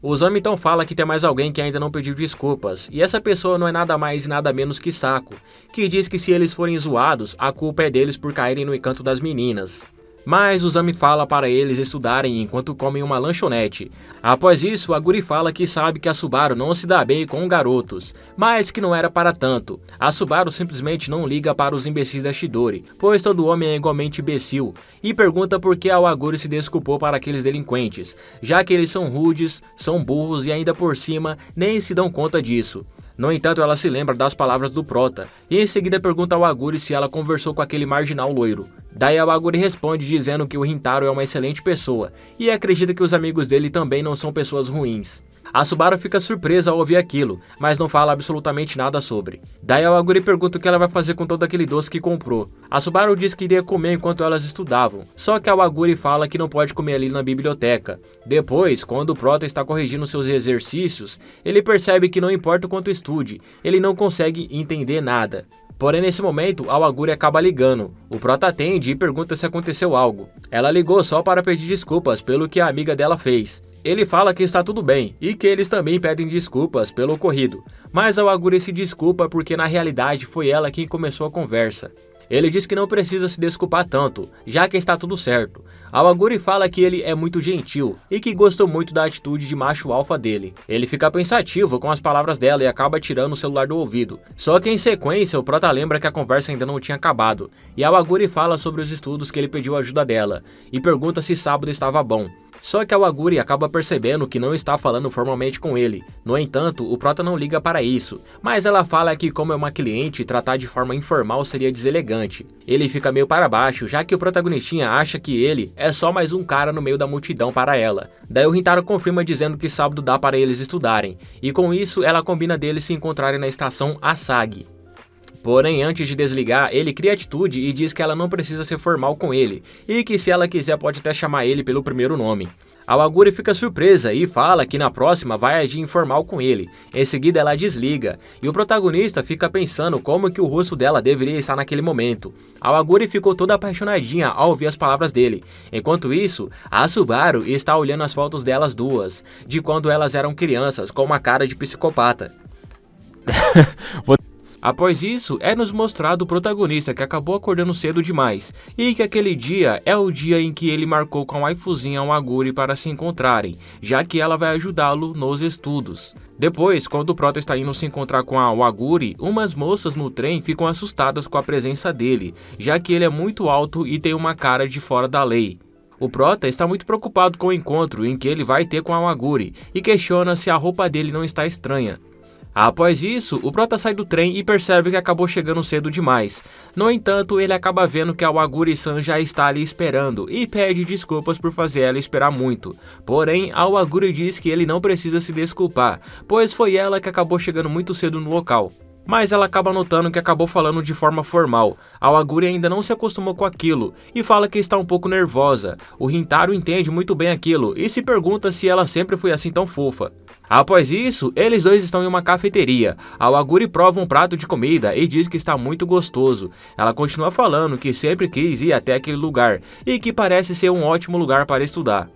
O Zama então fala que tem mais alguém que ainda não pediu desculpas, e essa pessoa não é nada mais e nada menos que Saco, que diz que se eles forem zoados, a culpa é deles por caírem no encanto das meninas. Mas o Zami fala para eles estudarem enquanto comem uma lanchonete. Após isso, o Aguri fala que sabe que a Subaru não se dá bem com garotos, mas que não era para tanto. A Subaru simplesmente não liga para os imbecis da Chidori, pois todo homem é igualmente imbecil, e pergunta por que o Aguri se desculpou para aqueles delinquentes, já que eles são rudes, são burros e ainda por cima nem se dão conta disso. No entanto, ela se lembra das palavras do Prota, e em seguida pergunta ao Aguri se ela conversou com aquele marginal loiro. Daí o Aguri responde dizendo que o Rintaro é uma excelente pessoa, e acredita que os amigos dele também não são pessoas ruins. A Subaru fica surpresa ao ouvir aquilo, mas não fala absolutamente nada sobre. Daí o Aguri pergunta o que ela vai fazer com todo aquele doce que comprou. A Subaru diz que iria comer enquanto elas estudavam, só que o Aguri fala que não pode comer ali na biblioteca. Depois, quando o Prota está corrigindo seus exercícios, ele percebe que não importa o quanto estude, ele não consegue entender nada. Porém, nesse momento, a Aguri acaba ligando. O Prota atende e pergunta se aconteceu algo. Ela ligou só para pedir desculpas pelo que a amiga dela fez. Ele fala que está tudo bem e que eles também pedem desculpas pelo ocorrido, mas a Aguri se desculpa porque na realidade foi ela quem começou a conversa. Ele diz que não precisa se desculpar tanto, já que está tudo certo. A Aguri fala que ele é muito gentil e que gostou muito da atitude de macho alfa dele. Ele fica pensativo com as palavras dela e acaba tirando o celular do ouvido. Só que em sequência o Prota lembra que a conversa ainda não tinha acabado, e a Aguri fala sobre os estudos que ele pediu ajuda dela, e pergunta se sábado estava bom. Só que a Aguri acaba percebendo que não está falando formalmente com ele. No entanto, o Prota não liga para isso, mas ela fala que como é uma cliente, tratar de forma informal seria deselegante. Ele fica meio para baixo, já que o protagonistinha acha que ele é só mais um cara no meio da multidão para ela. Daí o Rintaro confirma dizendo que sábado dá para eles estudarem, e com isso ela combina deles se encontrarem na estação Asagi. Porém, antes de desligar, ele cria atitude e diz que ela não precisa ser formal com ele, e que se ela quiser pode até chamar ele pelo primeiro nome. A Aguri fica surpresa e fala que na próxima vai agir informal com ele. Em seguida ela desliga, e o protagonista fica pensando como que o rosto dela deveria estar naquele momento. A Aguri ficou toda apaixonadinha ao ouvir as palavras dele. Enquanto isso, a Subaru está olhando as fotos delas duas, de quando elas eram crianças, com uma cara de psicopata. Após isso, é nos mostrado o protagonista que acabou acordando cedo demais, e que aquele dia é o dia em que ele marcou com a waifuzinha Aguri para se encontrarem, já que ela vai ajudá-lo nos estudos. Depois, quando o Prota está indo se encontrar com a Aguri, umas moças no trem ficam assustadas com a presença dele, já que ele é muito alto e tem uma cara de fora da lei. O Prota está muito preocupado com o encontro em que ele vai ter com a Aguri, e questiona se a roupa dele não está estranha. Após isso, o Prota sai do trem e percebe que acabou chegando cedo demais. No entanto, ele acaba vendo que a Aguri-san já está ali esperando e pede desculpas por fazer ela esperar muito. Porém, a Aguri diz que ele não precisa se desculpar, pois foi ela que acabou chegando muito cedo no local. Mas ela acaba notando que acabou falando de forma formal. A Aguri ainda não se acostumou com aquilo e fala que está um pouco nervosa. O Rintaro entende muito bem aquilo e se pergunta se ela sempre foi assim tão fofa. Após isso, eles dois estão em uma cafeteria. A Aguri prova um prato de comida e diz que está muito gostoso. Ela continua falando que sempre quis ir até aquele lugar e que parece ser um ótimo lugar para estudar.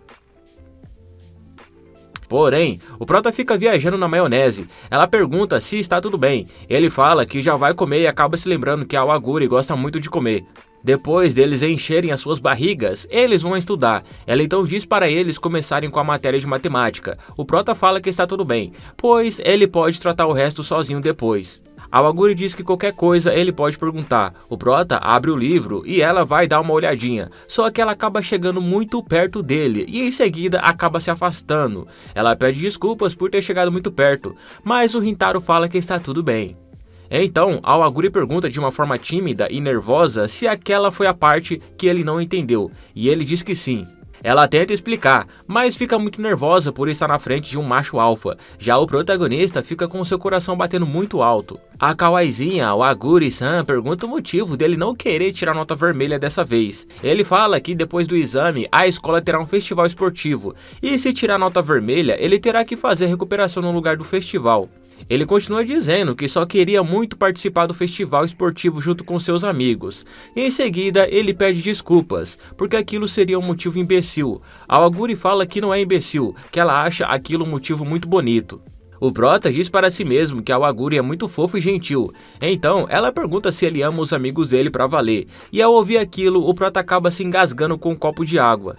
Porém, o Prota fica viajando na maionese. Ela pergunta se está tudo bem. Ele fala que já vai comer e acaba se lembrando que a Aguri gosta muito de comer. Depois deles encherem as suas barrigas, eles vão estudar. Ela então diz para eles começarem com a matéria de matemática. O Prota fala que está tudo bem, pois ele pode tratar o resto sozinho depois. A Aguri diz que qualquer coisa ele pode perguntar. O Prota abre o livro e ela vai dar uma olhadinha, só que ela acaba chegando muito perto dele e em seguida acaba se afastando. Ela pede desculpas por ter chegado muito perto, mas o Rintaro fala que está tudo bem. Então, a Aguri pergunta de uma forma tímida e nervosa se aquela foi a parte que ele não entendeu, e ele diz que sim. Ela tenta explicar, mas fica muito nervosa por estar na frente de um macho alfa. Já o protagonista fica com seu coração batendo muito alto. A kawaiizinha, o Aguri-san, pergunta o motivo dele não querer tirar nota vermelha dessa vez. Ele fala que depois do exame, a escola terá um festival esportivo, e se tirar nota vermelha, ele terá que fazer recuperação no lugar do festival. Ele continua dizendo que só queria muito participar do festival esportivo junto com seus amigos. E em seguida, ele pede desculpas, porque aquilo seria um motivo imbecil. A Awaguri fala que não é imbecil, que ela acha aquilo um motivo muito bonito. O prota diz para si mesmo que a Awaguri é muito fofo e gentil. Então, ela pergunta se ele ama os amigos dele pra valer. E ao ouvir aquilo, o prota acaba se engasgando com um copo de água.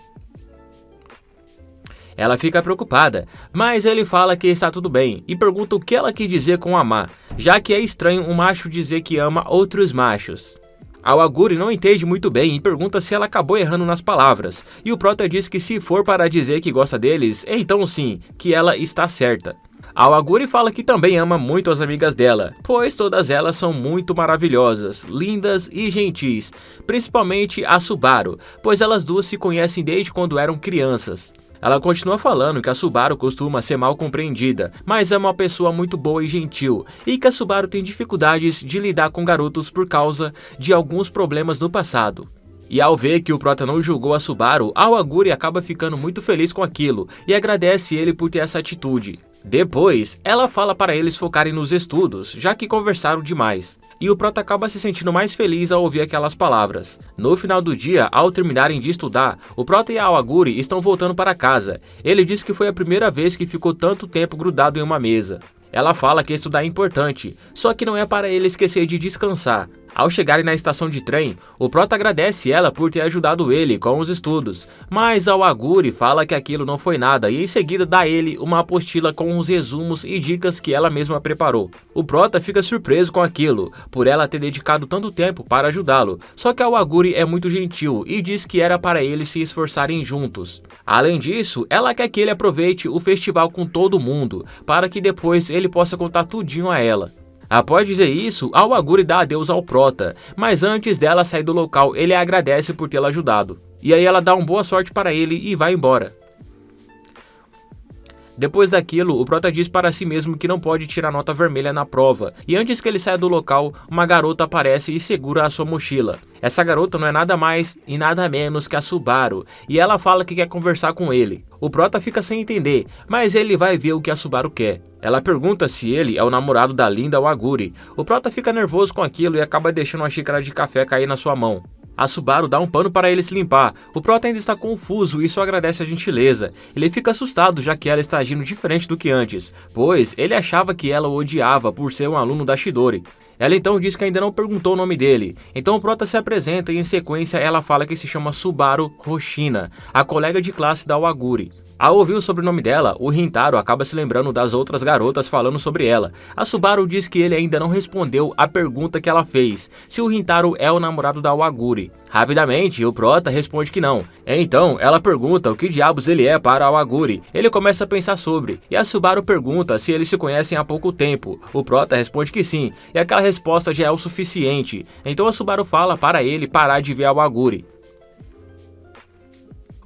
Ela fica preocupada, mas ele fala que está tudo bem e pergunta o que ela quer dizer com amar, já que é estranho um macho dizer que ama outros machos. A Awaguri não entende muito bem e pergunta se ela acabou errando nas palavras, e o prota diz que se for para dizer que gosta deles, então sim, que ela está certa. A Awaguri fala que também ama muito as amigas dela, pois todas elas são muito maravilhosas, lindas e gentis, principalmente a Subaru, pois elas duas se conhecem desde quando eram crianças. Ela continua falando que a Subaru costuma ser mal compreendida, mas é uma pessoa muito boa e gentil, e que a Subaru tem dificuldades de lidar com garotos por causa de alguns problemas no passado. E ao ver que o prota não julgou a Subaru, a Awaguri acaba ficando muito feliz com aquilo e agradece ele por ter essa atitude. Depois, ela fala para eles focarem nos estudos, já que conversaram demais. E o prota acaba se sentindo mais feliz ao ouvir aquelas palavras. No final do dia, ao terminarem de estudar, o prota e a Awaguri estão voltando para casa. Ele diz que foi a primeira vez que ficou tanto tempo grudado em uma mesa. Ela fala que estudar é importante, só que não é para ele esquecer de descansar. Ao chegarem na estação de trem, o prota agradece ela por ter ajudado ele com os estudos, mas a Awaguri fala que aquilo não foi nada e em seguida dá ele uma apostila com os resumos e dicas que ela mesma preparou. O prota fica surpreso com aquilo, por ela ter dedicado tanto tempo para ajudá-lo, só que a Awaguri é muito gentil e diz que era para eles se esforçarem juntos. Além disso, ela quer que ele aproveite o festival com todo mundo, para que depois ele possa contar tudinho a ela. Após dizer isso, a Awaguri dá adeus ao prota, mas antes dela sair do local, ele a agradece por tê-la ajudado. E aí ela dá uma boa sorte para ele e vai embora. Depois daquilo, o prota diz para si mesmo que não pode tirar nota vermelha na prova, e antes que ele saia do local, uma garota aparece e segura a sua mochila. Essa garota não é nada mais e nada menos que a Subaru, e ela fala que quer conversar com ele. O prota fica sem entender, mas ele vai ver o que a Subaru quer. Ela pergunta se ele é o namorado da linda Awaguri. O prota fica nervoso com aquilo e acaba deixando uma xícara de café cair na sua mão. A Subaru dá um pano para ele se limpar. O prota ainda está confuso e só agradece a gentileza. Ele fica assustado já que ela está agindo diferente do que antes, pois ele achava que ela o odiava por ser um aluno da Chidori. Ela então diz que ainda não perguntou o nome dele. Então o prota se apresenta e em sequência ela fala que se chama Subaru Hoshina, a colega de classe da Awaguri. Ao ouvir o sobrenome dela, o Rintaro acaba se lembrando das outras garotas falando sobre ela. A Subaru diz que ele ainda não respondeu a pergunta que ela fez, se o Rintaro é o namorado da Awaguri. Rapidamente, o prota responde que não. Então, ela pergunta o que diabos ele é para a Awaguri. Ele começa a pensar sobre, e a Subaru pergunta se eles se conhecem há pouco tempo. O prota responde que sim, e aquela resposta já é o suficiente. Então a Subaru fala para ele parar de ver a Awaguri.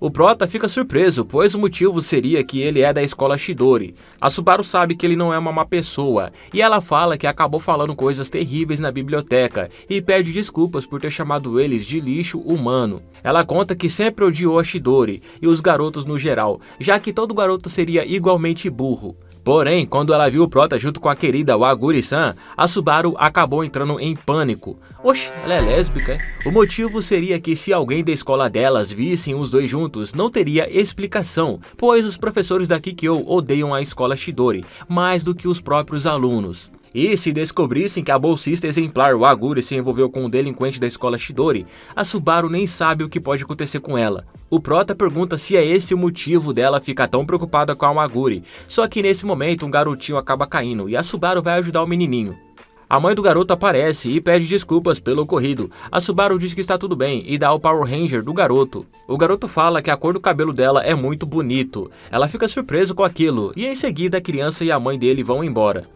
O prota fica surpreso, pois o motivo seria que ele é da escola Chidori. A Subaru sabe que ele não é uma má pessoa, e ela fala que acabou falando coisas terríveis na biblioteca, e pede desculpas por ter chamado eles de lixo humano. Ela conta que sempre odiou a Chidori, e os garotos no geral, já que todo garoto seria igualmente burro. Porém, quando ela viu o prota junto com a querida Awaguri-san, a Subaru acabou entrando em pânico. Oxe, ela é lésbica, é? O motivo seria que se alguém da escola delas vissem os dois juntos, não teria explicação, pois os professores da Kikyo odeiam a escola Chidori, mais do que os próprios alunos. E se descobrissem que a bolsista exemplar Awaguri se envolveu com um delinquente da escola Chidori, a Subaru nem sabe o que pode acontecer com ela. O prota pergunta se é esse o motivo dela ficar tão preocupada com a Awaguri, só que nesse momento um garotinho acaba caindo e a Subaru vai ajudar o menininho. A mãe do garoto aparece e pede desculpas pelo ocorrido. A Subaru diz que está tudo bem e dá o Power Ranger do garoto. O garoto fala que a cor do cabelo dela é muito bonito. Ela fica surpresa com aquilo e em seguida a criança e a mãe dele vão embora.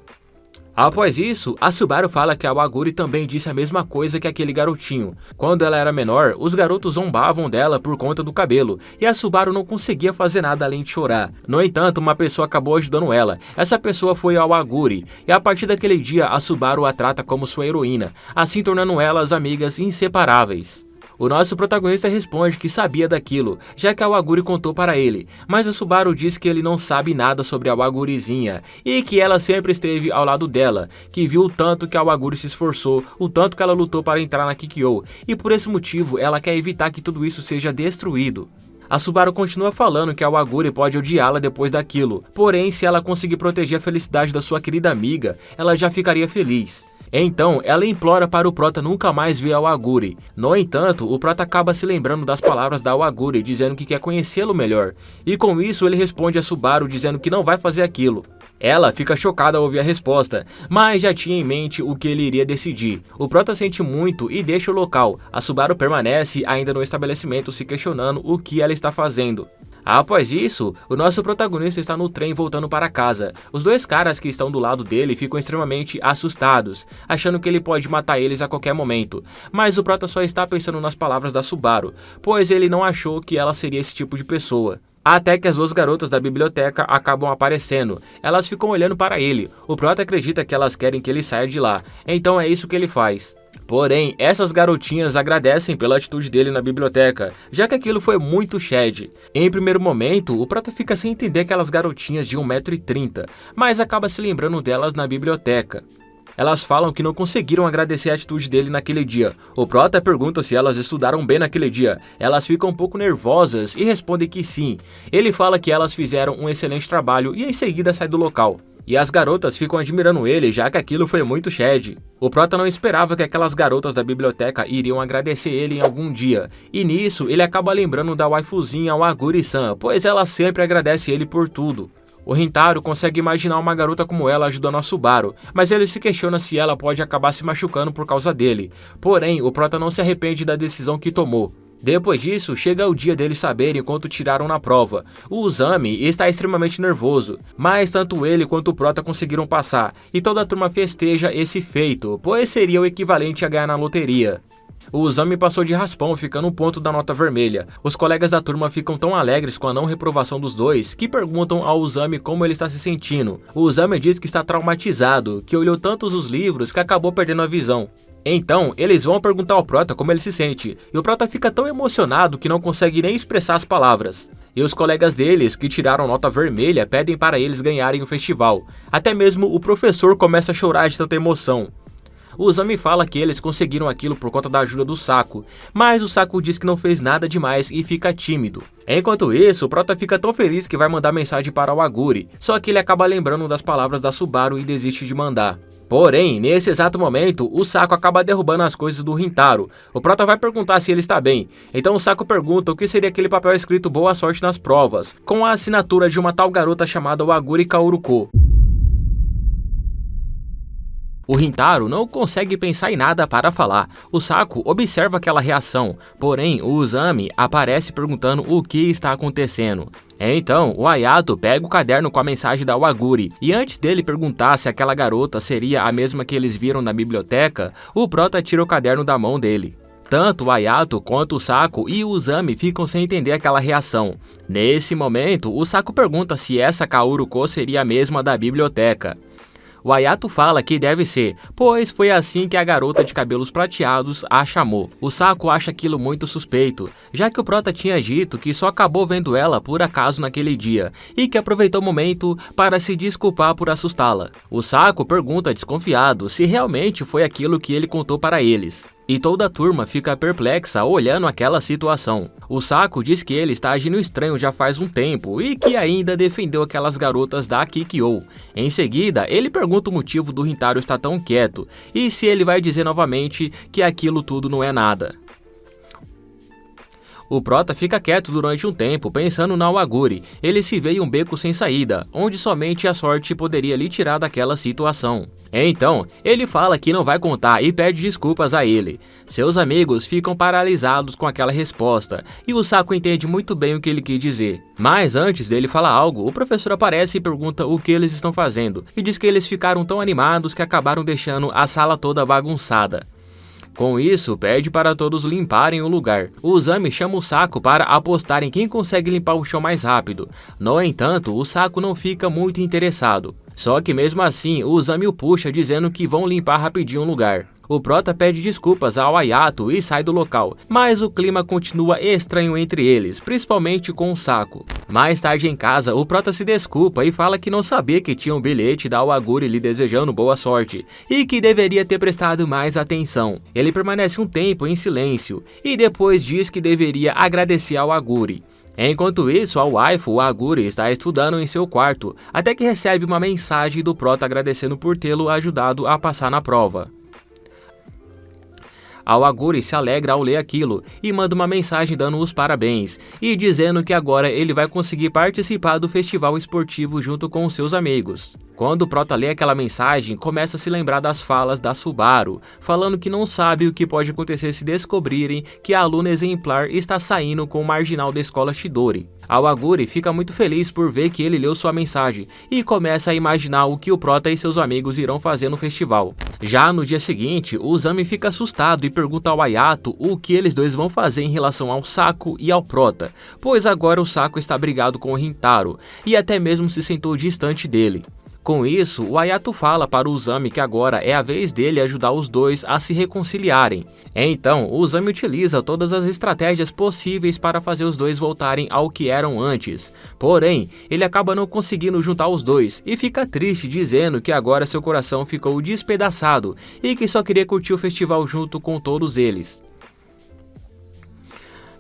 Após isso, a Subaru fala que a Awaguri também disse a mesma coisa que aquele garotinho. Quando ela era menor, os garotos zombavam dela por conta do cabelo, e a Subaru não conseguia fazer nada além de chorar. No entanto, uma pessoa acabou ajudando ela. Essa pessoa foi a Awaguri, e a partir daquele dia a Subaru a trata como sua heroína, assim tornando elas amigas inseparáveis. O nosso protagonista responde que sabia daquilo, já que a Waguri contou para ele, mas a Subaru diz que ele não sabe nada sobre a Wagurizinha e que ela sempre esteve ao lado dela, que viu o tanto que a Waguri se esforçou, o tanto que ela lutou para entrar na Kikyo, e por esse motivo ela quer evitar que tudo isso seja destruído. A Subaru continua falando que a Waguri pode odiá-la depois daquilo, porém se ela conseguir proteger a felicidade da sua querida amiga, ela já ficaria feliz. Então, ela implora para o Prota nunca mais ver a Waguri. No entanto, o Prota acaba se lembrando das palavras da Waguri, dizendo que quer conhecê-lo melhor. E com isso ele responde a Subaru dizendo que não vai fazer aquilo. Ela fica chocada ao ouvir a resposta, mas já tinha em mente o que ele iria decidir. O Prota sente muito e deixa o local. A Subaru permanece ainda no estabelecimento se questionando o que ela está fazendo. Após isso, o nosso protagonista está no trem voltando para casa. Os dois caras que estão do lado dele ficam extremamente assustados, achando que ele pode matar eles a qualquer momento. Mas o Prota só está pensando nas palavras da Subaru, pois ele não achou que ela seria esse tipo de pessoa. Até que as duas garotas da biblioteca acabam aparecendo. Elas ficam olhando para ele. O Prota acredita que elas querem que ele saia de lá, então é isso que ele faz. Porém, essas garotinhas agradecem pela atitude dele na biblioteca, já que aquilo foi muito shady. Em primeiro momento, o Prota fica sem entender aquelas garotinhas de 1,30 m, mas acaba se lembrando delas na biblioteca. Elas falam que não conseguiram agradecer a atitude dele naquele dia. O Prota pergunta se elas estudaram bem naquele dia. Elas ficam um pouco nervosas e respondem que sim. Ele fala que elas fizeram um excelente trabalho e em seguida sai do local. E as garotas ficam admirando ele, já que aquilo foi muito shady. O Prota não esperava que aquelas garotas da biblioteca iriam agradecer ele em algum dia. E nisso, ele acaba lembrando da waifuzinha Waguri-san, pois ela sempre agradece ele por tudo. O Rintaro consegue imaginar uma garota como ela ajudando a Subaru, mas ele se questiona se ela pode acabar se machucando por causa dele. Porém, o Prota não se arrepende da decisão que tomou. Depois disso, chega o dia deles saberem quanto tiraram na prova. O Uzami está extremamente nervoso, mas tanto ele quanto o Prota conseguiram passar, e toda a turma festeja esse feito, pois seria o equivalente a ganhar na loteria. O Uzami passou de raspão, ficando um ponto da nota vermelha. Os colegas da turma ficam tão alegres com a não reprovação dos dois, que perguntam ao Uzami como ele está se sentindo. O Uzami diz que está traumatizado, que olhou tantos os livros que acabou perdendo a visão. Então, eles vão perguntar ao Prota como ele se sente, e o Prota fica tão emocionado que não consegue nem expressar as palavras. E os colegas deles, que tiraram nota vermelha, pedem para eles ganharem o festival. Até mesmo o professor começa a chorar de tanta emoção. O Uzami fala que eles conseguiram aquilo por conta da ajuda do Saku, mas o Saku diz que não fez nada demais e fica tímido. Enquanto isso, o Prota fica tão feliz que vai mandar mensagem para o Waguri, só que ele acaba lembrando das palavras da Subaru e desiste de mandar. Porém, nesse exato momento, o Saku acaba derrubando as coisas do Rintaro. O Prota vai perguntar se ele está bem. Então o Saku pergunta o que seria aquele papel escrito boa sorte nas provas, com a assinatura de uma tal garota chamada Waguri Kaoruko. O Rintaro não consegue pensar em nada para falar. O Saku observa aquela reação, porém o Uzami aparece perguntando o que está acontecendo. Então, o Ayato pega o caderno com a mensagem da Waguri, e antes dele perguntar se aquela garota seria a mesma que eles viram na biblioteca, o Prota tira o caderno da mão dele. Tanto o Ayato quanto o Saku e o Uzami ficam sem entender aquela reação. Nesse momento, o Saku pergunta se essa Kaoruko seria a mesma da biblioteca. O Ayato fala que deve ser, pois foi assim que a garota de cabelos prateados a chamou. O Saku acha aquilo muito suspeito, já que o Prota tinha dito que só acabou vendo ela por acaso naquele dia, e que aproveitou o momento para se desculpar por assustá-la. O Saku pergunta desconfiado se realmente foi aquilo que ele contou para eles. E toda a turma fica perplexa olhando aquela situação. O Saku diz que ele está agindo estranho já faz um tempo e que ainda defendeu aquelas garotas da Kikyo. Em seguida, ele pergunta o motivo do Rintaro estar tão quieto e se ele vai dizer novamente que aquilo tudo não é nada. O Prota fica quieto durante um tempo, pensando na Waguri. Ele se vê em um beco sem saída, onde somente a sorte poderia lhe tirar daquela situação. Então, ele fala que não vai contar e pede desculpas a ele. Seus amigos ficam paralisados com aquela resposta, e o Saku entende muito bem o que ele quis dizer. Mas antes dele falar algo, o professor aparece e pergunta o que eles estão fazendo, e diz que eles ficaram tão animados que acabaram deixando a sala toda bagunçada. Com isso, pede para todos limparem o lugar. O Uzami chama o Saku para apostar em quem consegue limpar o chão mais rápido. No entanto, o Saku não fica muito interessado. Só que mesmo assim, o Uzami o puxa dizendo que vão limpar rapidinho o lugar. O Prota pede desculpas ao Hayato e sai do local, mas o clima continua estranho entre eles, principalmente com o Saco. Mais tarde em casa, o Prota se desculpa e fala que não sabia que tinha um bilhete da Aoguri lhe desejando boa sorte, e que deveria ter prestado mais atenção. Ele permanece um tempo em silêncio, e depois diz que deveria agradecer ao Aoguri. Enquanto isso, a waifu, o Aoguri, está estudando em seu quarto, até que recebe uma mensagem do Prota agradecendo por tê-lo ajudado a passar na prova. A Aoguri se alegra ao ler aquilo e manda uma mensagem dando os parabéns e dizendo que agora ele vai conseguir participar do festival esportivo junto com os seus amigos. Quando o Prota lê aquela mensagem, começa a se lembrar das falas da Subaru, falando que não sabe o que pode acontecer se descobrirem que a aluna exemplar está saindo com o marginal da escola Chidori. A Aoguri fica muito feliz por ver que ele leu sua mensagem e começa a imaginar o que o Prota e seus amigos irão fazer no festival. Já no dia seguinte, o Uzami fica assustado e pergunta ao Hayato o que eles dois vão fazer em relação ao Saco e ao Prota, pois agora o Saco está brigado com o Rintaro e até mesmo se sentou distante dele. Com isso, o Hayato fala para o Uzami que agora é a vez dele ajudar os dois a se reconciliarem. Então, o Uzami utiliza todas as estratégias possíveis para fazer os dois voltarem ao que eram antes. Porém, ele acaba não conseguindo juntar os dois e fica triste dizendo que agora seu coração ficou despedaçado e que só queria curtir o festival junto com todos eles.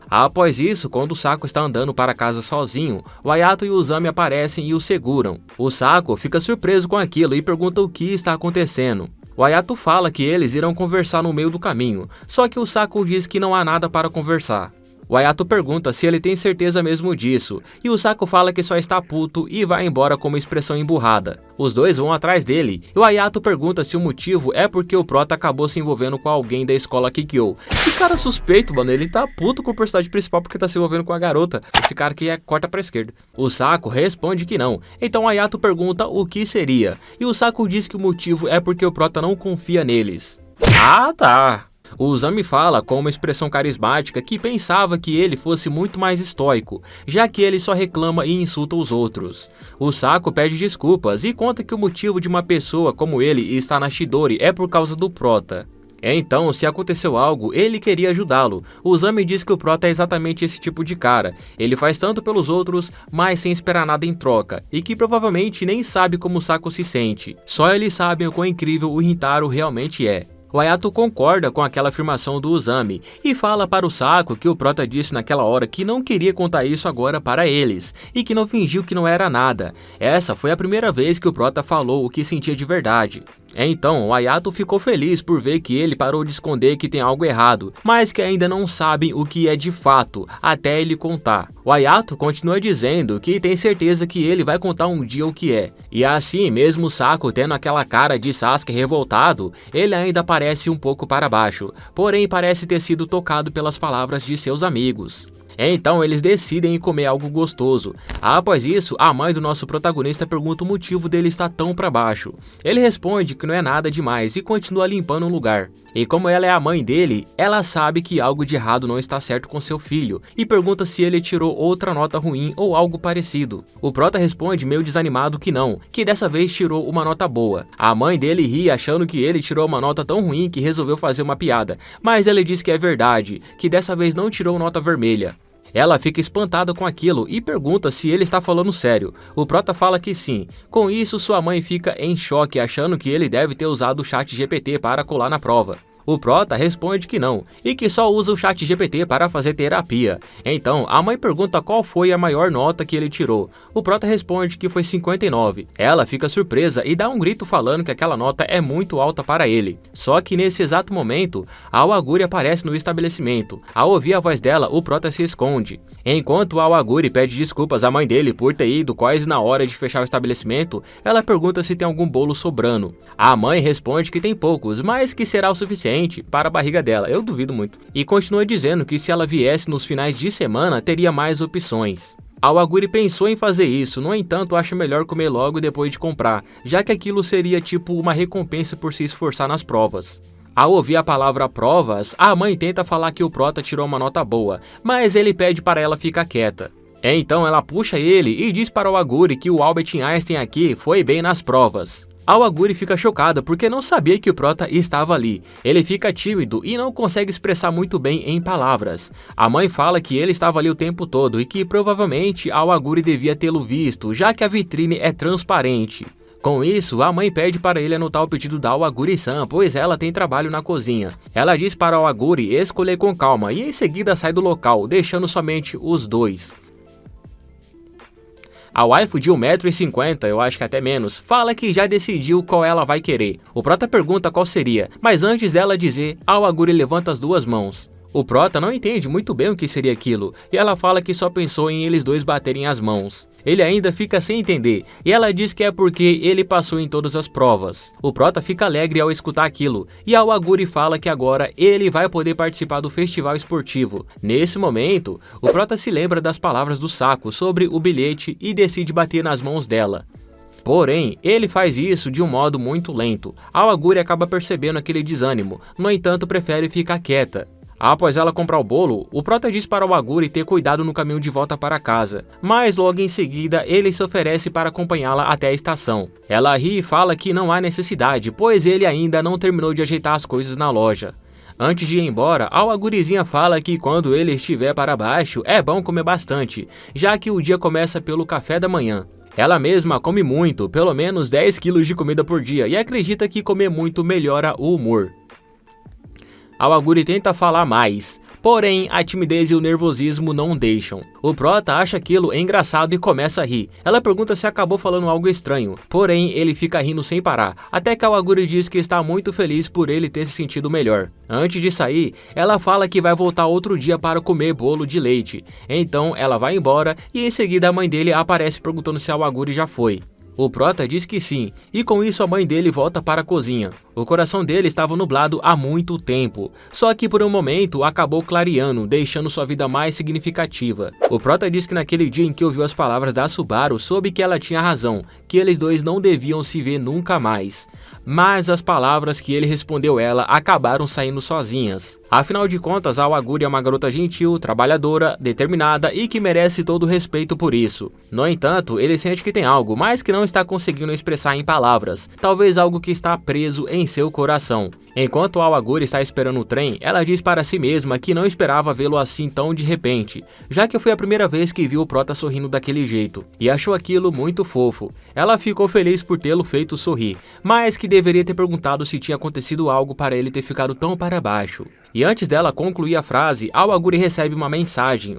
Após isso, quando o Saco está andando para casa sozinho, o Hayato e o Uzami aparecem e o seguram. O Saco fica surpreso com aquilo e pergunta o que está acontecendo. O Hayato fala que eles irão conversar no meio do caminho, só que o Saco diz que não há nada para conversar. O Hayato pergunta se ele tem certeza mesmo disso, e o Saco fala que só está puto e vai embora com uma expressão emburrada. Os dois vão atrás dele, e o Hayato pergunta se o motivo é porque o Prota acabou se envolvendo com alguém da escola Kikyo. Que cara suspeito, mano, ele tá puto com o personagem principal porque tá se envolvendo com a garota. Esse cara aqui corta pra esquerda. O Saco responde que não, então o Hayato pergunta o que seria, e o Saco diz que o motivo é porque o Prota não confia neles. Ah, tá. O Uzami fala com uma expressão carismática que pensava que ele fosse muito mais estoico, já que ele só reclama e insulta os outros. O Saco pede desculpas e conta que o motivo de uma pessoa como ele estar na Chidori é por causa do Prota. Então, se aconteceu algo, ele queria ajudá-lo. O Uzami diz que o Prota é exatamente esse tipo de cara. Ele faz tanto pelos outros, mas sem esperar nada em troca, e que provavelmente nem sabe como o Saco se sente. Só eles sabem o quão incrível o Rintaro realmente é. O Hayato concorda com aquela afirmação do Uzami e fala para o Saco que o Prota disse naquela hora que não queria contar isso agora para eles e que não fingiu que não era nada. Essa foi a primeira vez que o Prota falou o que sentia de verdade. Então, o Hayato ficou feliz por ver que ele parou de esconder que tem algo errado, mas que ainda não sabem o que é de fato, até ele contar. O Hayato continua dizendo que tem certeza que ele vai contar um dia o que é. E assim, mesmo o Saco tendo aquela cara de Sasuke revoltado, ele ainda parece um pouco para baixo, porém parece ter sido tocado pelas palavras de seus amigos. Então eles decidem ir comer algo gostoso. Após isso, a mãe do nosso protagonista pergunta o motivo dele estar tão pra baixo. Ele responde que não é nada demais e continua limpando o lugar. E como ela é a mãe dele, ela sabe que algo de errado não está certo com seu filho e pergunta se ele tirou outra nota ruim ou algo parecido. O Prota responde meio desanimado que não, que dessa vez tirou uma nota boa. A mãe dele ri achando que ele tirou uma nota tão ruim que resolveu fazer uma piada, mas ele diz que é verdade, que dessa vez não tirou nota vermelha. Ela fica espantada com aquilo e pergunta se ele está falando sério. O Prota fala que sim. Com isso, sua mãe fica em choque, achando que ele deve ter usado o ChatGPT para colar na prova. O Prota responde que não, e que só usa o ChatGPT para fazer terapia. Então, a mãe pergunta qual foi a maior nota que ele tirou. O Prota responde que foi 59. Ela fica surpresa e dá um grito falando que aquela nota é muito alta para ele. Só que nesse exato momento, a Aoguri aparece no estabelecimento. Ao ouvir a voz dela, o Prota se esconde. Enquanto a Aoguri pede desculpas à mãe dele por ter ido quase na hora de fechar o estabelecimento, ela pergunta se tem algum bolo sobrando. A mãe responde que tem poucos, mas que será o suficiente para a barriga dela, eu duvido muito. E continua dizendo que se ela viesse nos finais de semana, teria mais opções. A Aoguri pensou em fazer isso, no entanto acha melhor comer logo depois de comprar, já que aquilo seria tipo uma recompensa por se esforçar nas provas. Ao ouvir a palavra provas, a mãe tenta falar que o Prota tirou uma nota boa, mas ele pede para ela ficar quieta. Então ela puxa ele e diz para o Aoguri que o Albert Einstein aqui foi bem nas provas. Awaguri fica chocada porque não sabia que o Prota estava ali. Ele fica tímido e não consegue expressar muito bem em palavras. A mãe fala que ele estava ali o tempo todo e que provavelmente Awaguri devia tê-lo visto, já que a vitrine é transparente. Com isso, a mãe pede para ele anotar o pedido da Awaguri-san, pois ela tem trabalho na cozinha. Ela diz para Awaguri escolher com calma e em seguida sai do local, deixando somente os dois. A waifu de 1,50 m, eu acho que até menos, fala que já decidiu qual ela vai querer. O Prota pergunta qual seria, mas antes dela dizer, Awaguri levanta as duas mãos. O Prota não entende muito bem o que seria aquilo, e ela fala que só pensou em eles dois baterem as mãos. Ele ainda fica sem entender, e ela diz que é porque ele passou em todas as provas. O Prota fica alegre ao escutar aquilo, e a Awaguri fala que agora ele vai poder participar do festival esportivo. Nesse momento, o Prota se lembra das palavras do Saco sobre o bilhete e decide bater nas mãos dela. Porém, ele faz isso de um modo muito lento. A Awaguri acaba percebendo aquele desânimo, no entanto prefere ficar quieta. Após ela comprar o bolo, o Prota diz para o Awaguri ter cuidado no caminho de volta para casa, mas logo em seguida ele se oferece para acompanhá-la até a estação. Ela ri e fala que não há necessidade, pois ele ainda não terminou de ajeitar as coisas na loja. Antes de ir embora, a Awagurizinha fala que quando ele estiver para baixo é bom comer bastante, já que o dia começa pelo café da manhã. Ela mesma come muito, pelo menos 10 quilos de comida por dia, e acredita que comer muito melhora o humor. A Awaguri tenta falar mais, porém a timidez e o nervosismo não deixam. O Prota acha aquilo engraçado e começa a rir. Ela pergunta se acabou falando algo estranho, porém ele fica rindo sem parar, até que a Awaguri diz que está muito feliz por ele ter se sentido melhor. Antes de sair, ela fala que vai voltar outro dia para comer bolo de leite. Então ela vai embora e em seguida a mãe dele aparece perguntando se a Awaguri já foi. O Prota diz que sim, e com isso a mãe dele volta para a cozinha. O coração dele estava nublado há muito tempo, só que por um momento acabou clareando, deixando sua vida mais significativa. O Prota diz que naquele dia em que ouviu as palavras da Subaru, soube que ela tinha razão, que eles dois não deviam se ver nunca mais. Mas as palavras que ele respondeu ela acabaram saindo sozinhas. Afinal de contas, a Awaguri é uma garota gentil, trabalhadora, determinada e que merece todo o respeito por isso. No entanto, ele sente que tem algo, mas que não está conseguindo expressar em palavras, talvez algo que está preso em seu coração. Enquanto a Awaguri está esperando o trem, ela diz para si mesma que não esperava vê-lo assim tão de repente, já que foi a primeira vez que viu o Prota sorrindo daquele jeito, e achou aquilo muito fofo. Ela ficou feliz por tê-lo feito sorrir, mas que deveria ter perguntado se tinha acontecido algo para ele ter ficado tão para baixo. E antes dela concluir a frase, a Awaguri recebe uma mensagem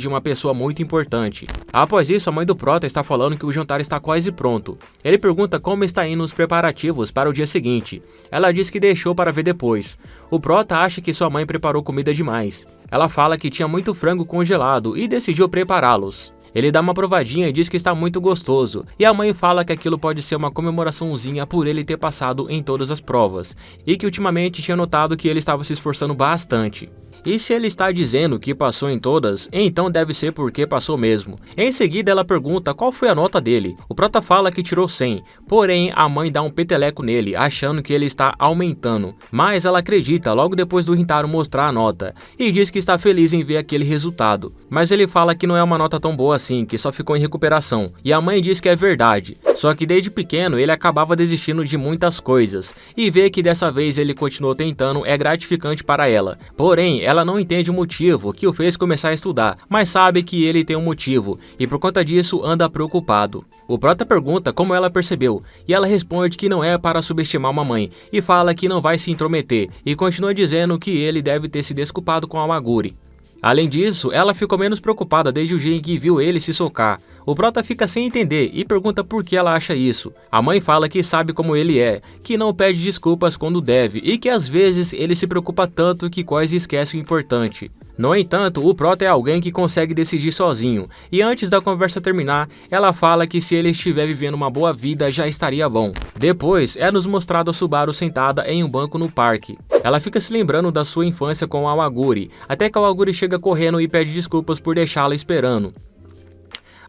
de uma pessoa muito importante. Após isso, a mãe do Prota está falando que o jantar está quase pronto. Ele pergunta como está indo os preparativos para o dia seguinte. Ela diz que deixou para ver depois. O Prota acha que sua mãe preparou comida demais. Ela fala que tinha muito frango congelado e decidiu prepará-los. Ele dá uma provadinha e diz que está muito gostoso, e a mãe fala que aquilo pode ser uma comemoraçãozinha por ele ter passado em todas as provas, e que ultimamente tinha notado que ele estava se esforçando bastante. E se ele está dizendo que passou em todas, então deve ser porque passou mesmo. Em seguida ela pergunta qual foi a nota dele. O Prota fala que tirou 100, porém a mãe dá um peteleco nele, achando que ele está aumentando. Mas ela acredita logo depois do Rintaro mostrar a nota, e diz que está feliz em ver aquele resultado. Mas ele fala que não é uma nota tão boa assim, que só ficou em recuperação. E a mãe diz que é verdade, só que desde pequeno ele acabava desistindo de muitas coisas, e ver que dessa vez ele continuou tentando é gratificante para ela. Porém, ela não entende o motivo que o fez começar a estudar, mas sabe que ele tem um motivo, e por conta disso anda preocupado. O Prota pergunta como ela percebeu, e ela responde que não é para subestimar uma mãe, e fala que não vai se intrometer, e continua dizendo que ele deve ter se desculpado com a Awaguri. Além disso, ela ficou menos preocupada desde o dia em que viu ele se socar. O Prota fica sem entender e pergunta por que ela acha isso. A mãe fala que sabe como ele é, que não pede desculpas quando deve e que às vezes ele se preocupa tanto que quase esquece o importante. No entanto, o Prota é alguém que consegue decidir sozinho, e antes da conversa terminar, ela fala que se ele estiver vivendo uma boa vida já estaria bom. Depois, é nos mostrado a Subaru sentada em um banco no parque. Ela fica se lembrando da sua infância com a Awaguri, até que a Awaguri chega correndo e pede desculpas por deixá-la esperando.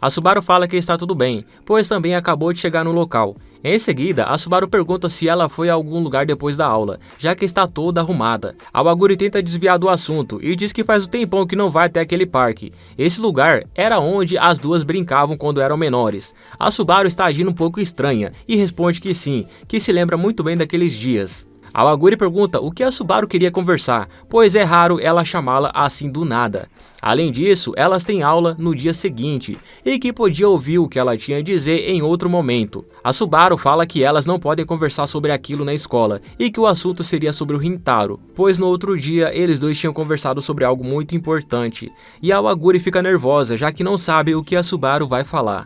A Subaru fala que está tudo bem, pois também acabou de chegar no local. Em seguida, a Subaru pergunta se ela foi a algum lugar depois da aula, já que está toda arrumada. A Awaguri tenta desviar do assunto e diz que faz um tempão que não vai até aquele parque. Esse lugar era onde as duas brincavam quando eram menores. A Subaru está agindo um pouco estranha e responde que sim, que se lembra muito bem daqueles dias. A Awaguri pergunta o que a Subaru queria conversar, pois é raro ela chamá-la assim do nada. Além disso, elas têm aula no dia seguinte e que podia ouvir o que ela tinha a dizer em outro momento. A Subaru fala que elas não podem conversar sobre aquilo na escola e que o assunto seria sobre o Rintaro, pois no outro dia eles dois tinham conversado sobre algo muito importante. E a Awaguri fica nervosa, já que não sabe o que a Subaru vai falar.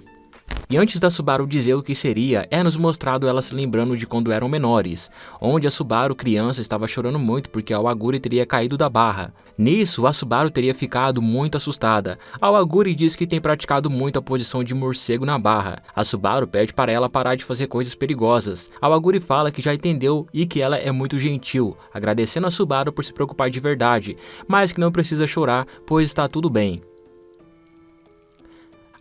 E antes da Subaru dizer o que seria, é nos mostrado ela se lembrando de quando eram menores, onde a Subaru criança estava chorando muito porque a Awaguri teria caído da barra. Nisso, a Subaru teria ficado muito assustada. A Awaguri diz que tem praticado muito a posição de morcego na barra. A Subaru pede para ela parar de fazer coisas perigosas. A Awaguri fala que já entendeu e que ela é muito gentil, agradecendo a Subaru por se preocupar de verdade, mas que não precisa chorar, pois está tudo bem.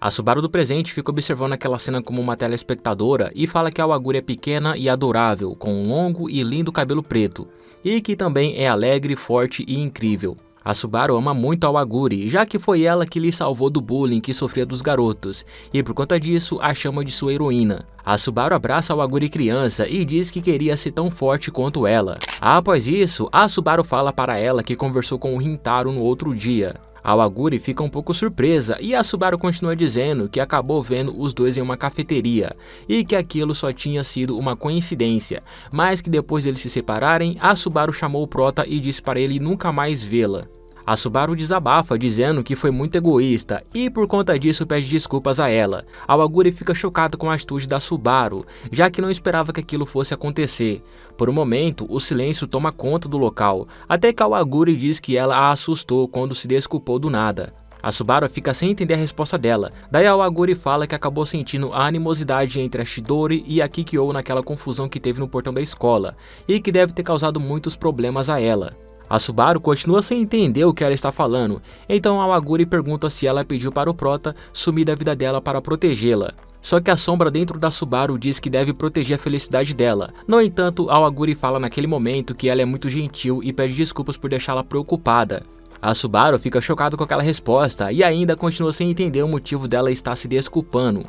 A Subaru do presente fica observando aquela cena como uma telespectadora e fala que a Awaguri é pequena e adorável, com um longo e lindo cabelo preto, e que também é alegre, forte e incrível. A Subaru ama muito a Awaguri, já que foi ela que lhe salvou do bullying que sofria dos garotos, e por conta disso a chama de sua heroína. A Subaru abraça a Awaguri criança e diz que queria ser tão forte quanto ela. Após isso, a Subaru fala para ela que conversou com o Rintaro no outro dia. A Awaguri fica um pouco surpresa e a Subaru continua dizendo que acabou vendo os dois em uma cafeteria e que aquilo só tinha sido uma coincidência, mas que depois deles se separarem, a Subaru chamou o Prota e disse para ele nunca mais vê-la. A Subaru desabafa dizendo que foi muito egoísta e por conta disso pede desculpas a ela. A Awaguri fica chocada com a atitude da Subaru, já que não esperava que aquilo fosse acontecer. Por um momento, o silêncio toma conta do local, até que a Awaguri diz que ela a assustou quando se desculpou do nada. A Subaru fica sem entender a resposta dela, daí a Awaguri fala que acabou sentindo a animosidade entre a Chidori e a Kikyo naquela confusão que teve no portão da escola, e que deve ter causado muitos problemas a ela. A Subaru continua sem entender o que ela está falando, então a Awaguri pergunta se ela pediu para o Prota sumir da vida dela para protegê-la. Só que a sombra dentro da Subaru diz que deve proteger a felicidade dela. No entanto, a Awaguri fala naquele momento que ela é muito gentil e pede desculpas por deixá-la preocupada. A Subaru fica chocada com aquela resposta e ainda continua sem entender o motivo dela estar se desculpando.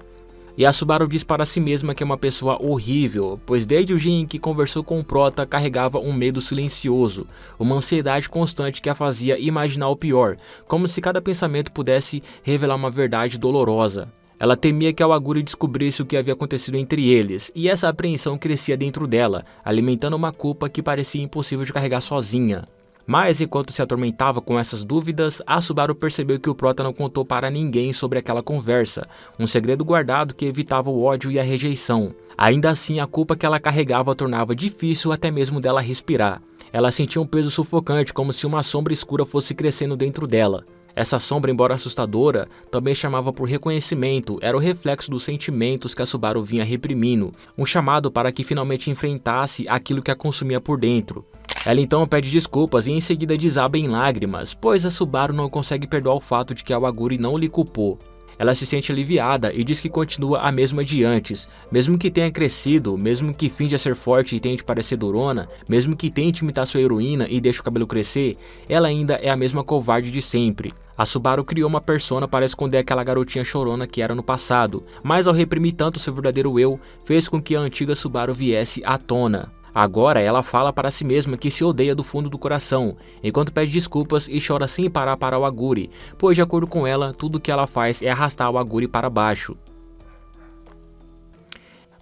E a Subaru diz para si mesma que é uma pessoa horrível, pois desde o dia em que conversou com o Prota carregava um medo silencioso, uma ansiedade constante que a fazia imaginar o pior, como se cada pensamento pudesse revelar uma verdade dolorosa. Ela temia que a Awaguri descobrisse o que havia acontecido entre eles, e essa apreensão crescia dentro dela, alimentando uma culpa que parecia impossível de carregar sozinha. Mas enquanto se atormentava com essas dúvidas, a Subaru percebeu que o Prota não contou para ninguém sobre aquela conversa, um segredo guardado que evitava o ódio e a rejeição. Ainda assim, a culpa que ela carregava tornava difícil até mesmo dela respirar. Ela sentia um peso sufocante, como se uma sombra escura fosse crescendo dentro dela. Essa sombra, embora assustadora, também chamava por reconhecimento, era o reflexo dos sentimentos que a Subaru vinha reprimindo, um chamado para que finalmente enfrentasse aquilo que a consumia por dentro. Ela então pede desculpas e em seguida desaba em lágrimas, pois a Subaru não consegue perdoar o fato de que a Awaguri não lhe culpou. Ela se sente aliviada e diz que continua a mesma de antes, mesmo que tenha crescido, mesmo que finja ser forte e tente parecer durona, mesmo que tente imitar sua heroína e deixe o cabelo crescer, ela ainda é a mesma covarde de sempre. A Subaru criou uma persona para esconder aquela garotinha chorona que era no passado, mas ao reprimir tanto seu verdadeiro eu, fez com que a antiga Subaru viesse à tona. Agora ela fala para si mesma que se odeia do fundo do coração, enquanto pede desculpas e chora sem parar para a Awaguri, pois de acordo com ela, tudo que ela faz é arrastar a Awaguri para baixo.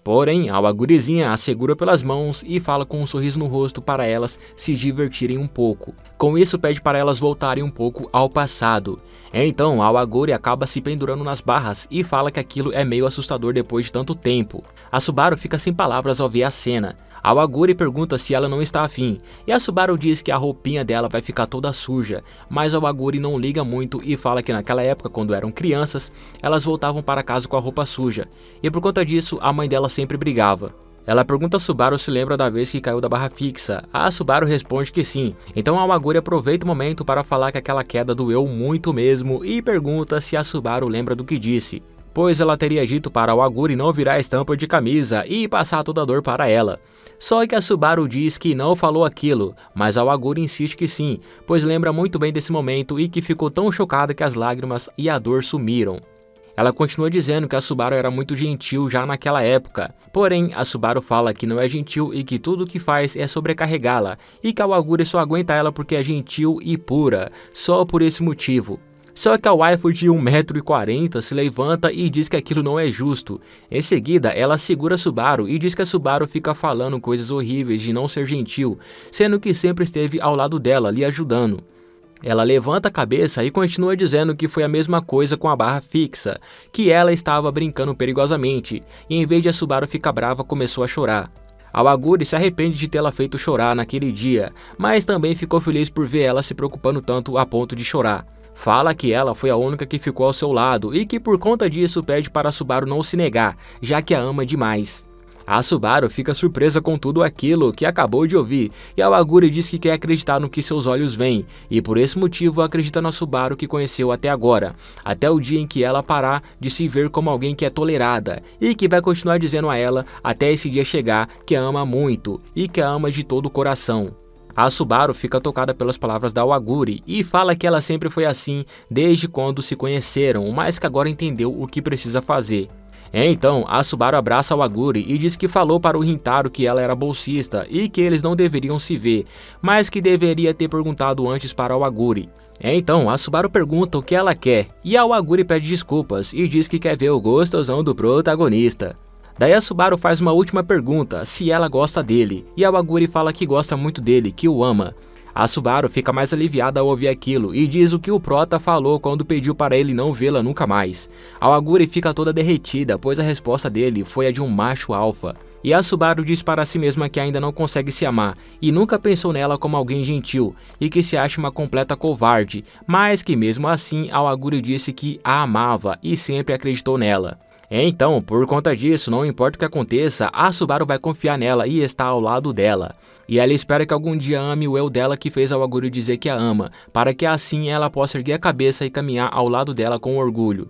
Porém, a Awagurizinha a segura pelas mãos e fala com um sorriso no rosto para elas se divertirem um pouco. Com isso, pede para elas voltarem um pouco ao passado. Então, a Awaguri acaba se pendurando nas barras e fala que aquilo é meio assustador depois de tanto tempo. A Subaru fica sem palavras ao ver a cena. A Awaguri pergunta se ela não está afim, e a Subaru diz que a roupinha dela vai ficar toda suja, mas a Awaguri não liga muito e fala que naquela época, quando eram crianças, elas voltavam para casa com a roupa suja, e por conta disso, a mãe dela sempre brigava. Ela pergunta a Subaru se lembra da vez que caiu da barra fixa. A Subaru responde que sim, então a Awaguri aproveita o momento para falar que aquela queda doeu muito mesmo e pergunta se a Subaru lembra do que disse. pois ela teria dito para o Aguri não virar a estampa de camisa e passar toda a dor para ela. Só que a Subaru diz que não falou aquilo, mas a Aguri insiste que sim, pois lembra muito bem desse momento e que ficou tão chocada que as lágrimas e a dor sumiram. Ela continua dizendo que a Subaru era muito gentil já naquela época, porém a Subaru fala que não é gentil e que tudo o que faz é sobrecarregá-la, e que a Aguri só aguenta ela porque é gentil e pura, só por esse motivo. Só que a waifu de 1,40 m se levanta e diz que aquilo não é justo. Em seguida, ela segura a Subaru e diz que a Subaru fica falando coisas horríveis de não ser gentil, sendo que sempre esteve ao lado dela, lhe ajudando. Ela levanta a cabeça e continua dizendo que foi a mesma coisa com a barra fixa, que ela estava brincando perigosamente, e em vez de a Subaru ficar brava, começou a chorar. A Aguri se arrepende de tê-la feito chorar naquele dia, mas também ficou feliz por ver ela se preocupando tanto a ponto de chorar. Fala que ela foi a única que ficou ao seu lado e que por conta disso pede para a Subaru não se negar, já que a ama demais. A Subaru fica surpresa com tudo aquilo que acabou de ouvir, e a Aguri diz que quer acreditar no que seus olhos veem, e por esse motivo acredita na Subaru que conheceu até agora, até o dia em que ela parar de se ver como alguém que é tolerada, e que vai continuar dizendo a ela até esse dia chegar que a ama muito, e que a ama de todo o coração. A Subaru fica tocada pelas palavras da Aguri e fala que ela sempre foi assim desde quando se conheceram, mas que agora entendeu o que precisa fazer. Então, a Subaru abraça a Aguri e diz que falou para o Rintaro que ela era bolsista e que eles não deveriam se ver, mas que deveria ter perguntado antes para o Aguri. Então, a Subaru pergunta o que ela quer e a Aguri pede desculpas e diz que quer ver o gostosão do protagonista. Daí a Subaru faz uma última pergunta, se ela gosta dele, e a Aguri fala que gosta muito dele, que o ama. A Subaru fica mais aliviada ao ouvir aquilo e diz o que o Prota falou quando pediu para ele não vê-la nunca mais. A Aguri fica toda derretida, pois a resposta dele foi a de um macho alfa. E a Subaru diz para si mesma que ainda não consegue se amar e nunca pensou nela como alguém gentil e que se acha uma completa covarde, mas que mesmo assim a Aguri disse que a amava e sempre acreditou nela. Então, por conta disso, não importa o que aconteça, a Subaru vai confiar nela e está ao lado dela. E ela espera que algum dia ame o eu dela que fez a Aguri dizer que a ama, para que assim ela possa erguer a cabeça e caminhar ao lado dela com orgulho.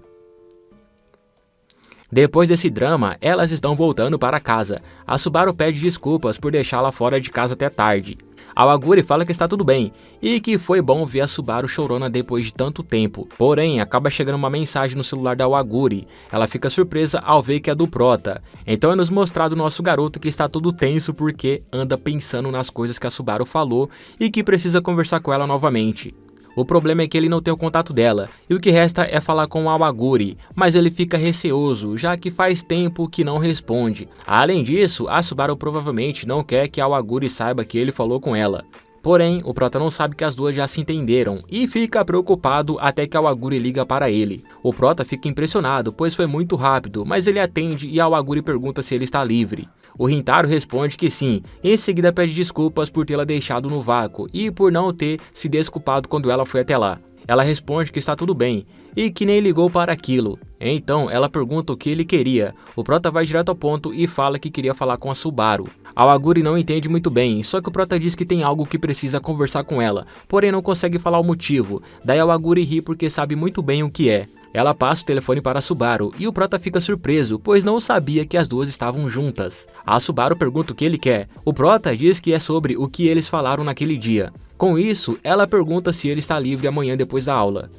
Depois desse drama, elas estão voltando para casa. A Subaru pede desculpas por deixá-la fora de casa até tarde. A Aguri fala que está tudo bem e que foi bom ver a Subaru chorona depois de tanto tempo. Porém, acaba chegando uma mensagem no celular da Aguri. Ela fica surpresa ao ver que é do Prota. Então é nos mostrado o nosso garoto que está todo tenso porque anda pensando nas coisas que a Subaru falou e que precisa conversar com ela novamente. O problema é que ele não tem o contato dela, e o que resta é falar com a Aguri, mas ele fica receoso, já que faz tempo que não responde. Além disso, a Subaru provavelmente não quer que a Aguri saiba que ele falou com ela. Porém, o Prota não sabe que as duas já se entenderam, e fica preocupado até que a Aguri liga para ele. O Prota fica impressionado, pois foi muito rápido, mas ele atende e a Aguri pergunta se ele está livre. O Rintaro responde que sim, em seguida pede desculpas por tê-la deixado no vácuo e por não ter se desculpado quando ela foi até lá. Ela responde que está tudo bem e que nem ligou para aquilo. Então ela pergunta o que ele queria. O Prota vai direto ao ponto e fala que queria falar com a Subaru. A Aguri não entende muito bem, só que o Prota diz que tem algo que precisa conversar com ela, porém não consegue falar o motivo. Daí a Aguri ri porque sabe muito bem o que é. Ela passa o telefone para a Subaru e o Prota fica surpreso, pois não sabia que as duas estavam juntas. A Subaru pergunta o que ele quer. O Prota diz que é sobre o que eles falaram naquele dia. Com isso, ela pergunta se ele está livre amanhã depois da aula.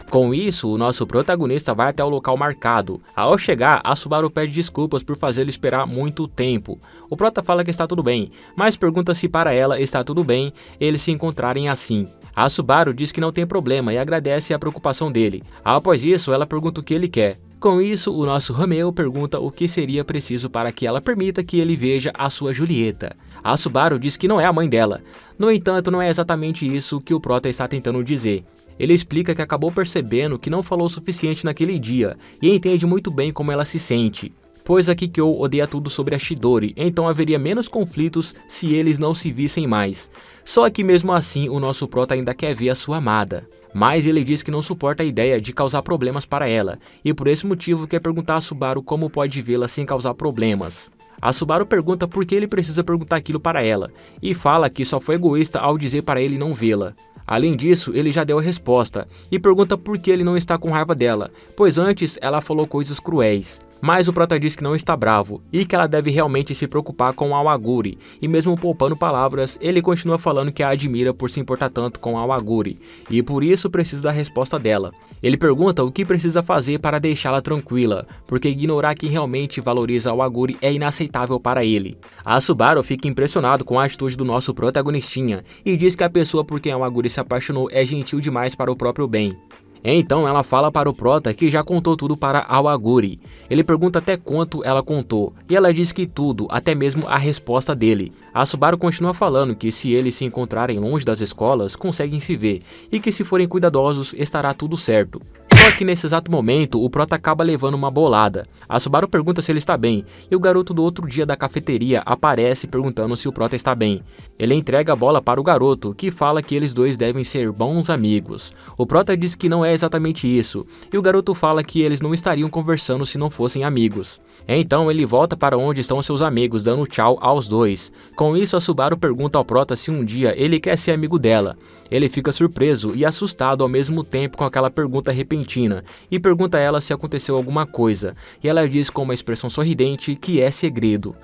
Com isso, o nosso protagonista vai até o local marcado. Ao chegar, a Subaru pede desculpas por fazê-lo esperar muito tempo. O Prota fala que está tudo bem, mas pergunta se para ela está tudo bem eles se encontrarem assim. A Subaru diz que não tem problema e agradece a preocupação dele. Após isso, ela pergunta o que ele quer. Com isso, o nosso Romeo pergunta o que seria preciso para que ela permita que ele veja a sua Julieta. A Subaru diz que não é a mãe dela. No entanto, não é exatamente isso que o Prota está tentando dizer. Ele explica que acabou percebendo que não falou o suficiente naquele dia e entende muito bem como ela se sente. Pois a Kikyo odeia tudo sobre a Chidori, então haveria menos conflitos se eles não se vissem mais. Só que mesmo assim o nosso Prota ainda quer ver a sua amada. Mas ele diz que não suporta a ideia de causar problemas para ela, e por esse motivo quer perguntar a Subaru como pode vê-la sem causar problemas. A Subaru pergunta por que ele precisa perguntar aquilo para ela, e fala que só foi egoísta ao dizer para ele não vê-la. Além disso, ele já deu a resposta e pergunta por que ele não está com raiva dela, pois antes ela falou coisas cruéis. Mas o prota diz que não está bravo e que ela deve realmente se preocupar com Aoguri, e mesmo poupando palavras, ele continua falando que a admira por se importar tanto com Aoguri, e por isso precisa da resposta dela. Ele pergunta o que precisa fazer para deixá-la tranquila, porque ignorar quem realmente valoriza Aoguri é inaceitável para ele. A Subaru fica impressionado com a atitude do nosso protagonistinha e diz que a pessoa por quem Aoguri se apaixonou é gentil demais para o próprio bem. Então ela fala para o prota que já contou tudo para Aoguri. Ele pergunta até quanto ela contou, e ela diz que tudo, até mesmo a resposta dele. A Subaru continua falando que se eles se encontrarem longe das escolas, conseguem se ver, e que se forem cuidadosos, estará tudo certo. Só que nesse exato momento, o prota acaba levando uma bolada. A Subaru pergunta se ele está bem, e o garoto do outro dia da cafeteria aparece perguntando se o prota está bem. Ele entrega a bola para o garoto, que fala que eles dois devem ser bons amigos. O prota diz que não é exatamente isso, e o garoto fala que eles não estariam conversando se não fossem amigos. Então ele volta para onde estão seus amigos, dando tchau aos dois. Com isso, a Subaru pergunta ao prota se um dia ele quer ser amigo dela. Ele fica surpreso e assustado ao mesmo tempo com aquela pergunta repentina, e pergunta a ela se aconteceu alguma coisa, e ela diz com uma expressão sorridente que é segredo.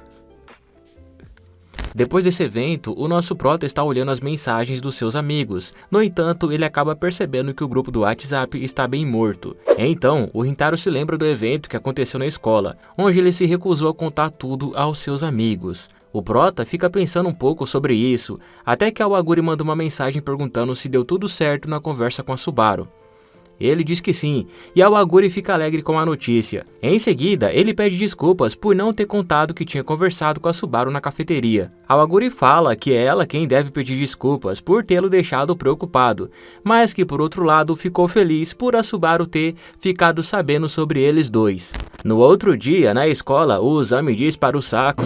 Depois desse evento, o nosso prota está olhando as mensagens dos seus amigos. No entanto, ele acaba percebendo que o grupo do WhatsApp está bem morto. Então, o Rintaro se lembra do evento que aconteceu na escola, onde ele se recusou a contar tudo aos seus amigos. O prota fica pensando um pouco sobre isso, até que a Aoguri manda uma mensagem perguntando se deu tudo certo na conversa com a Subaru. Ele diz que sim, e a Aoguri fica alegre com a notícia. Em seguida, ele pede desculpas por não ter contado que tinha conversado com a Subaru na cafeteria. A Aoguri fala que é ela quem deve pedir desculpas por tê-lo deixado preocupado, mas que por outro lado ficou feliz por a Subaru ter ficado sabendo sobre eles dois. No outro dia, na escola, o Uzami diz para o Saku...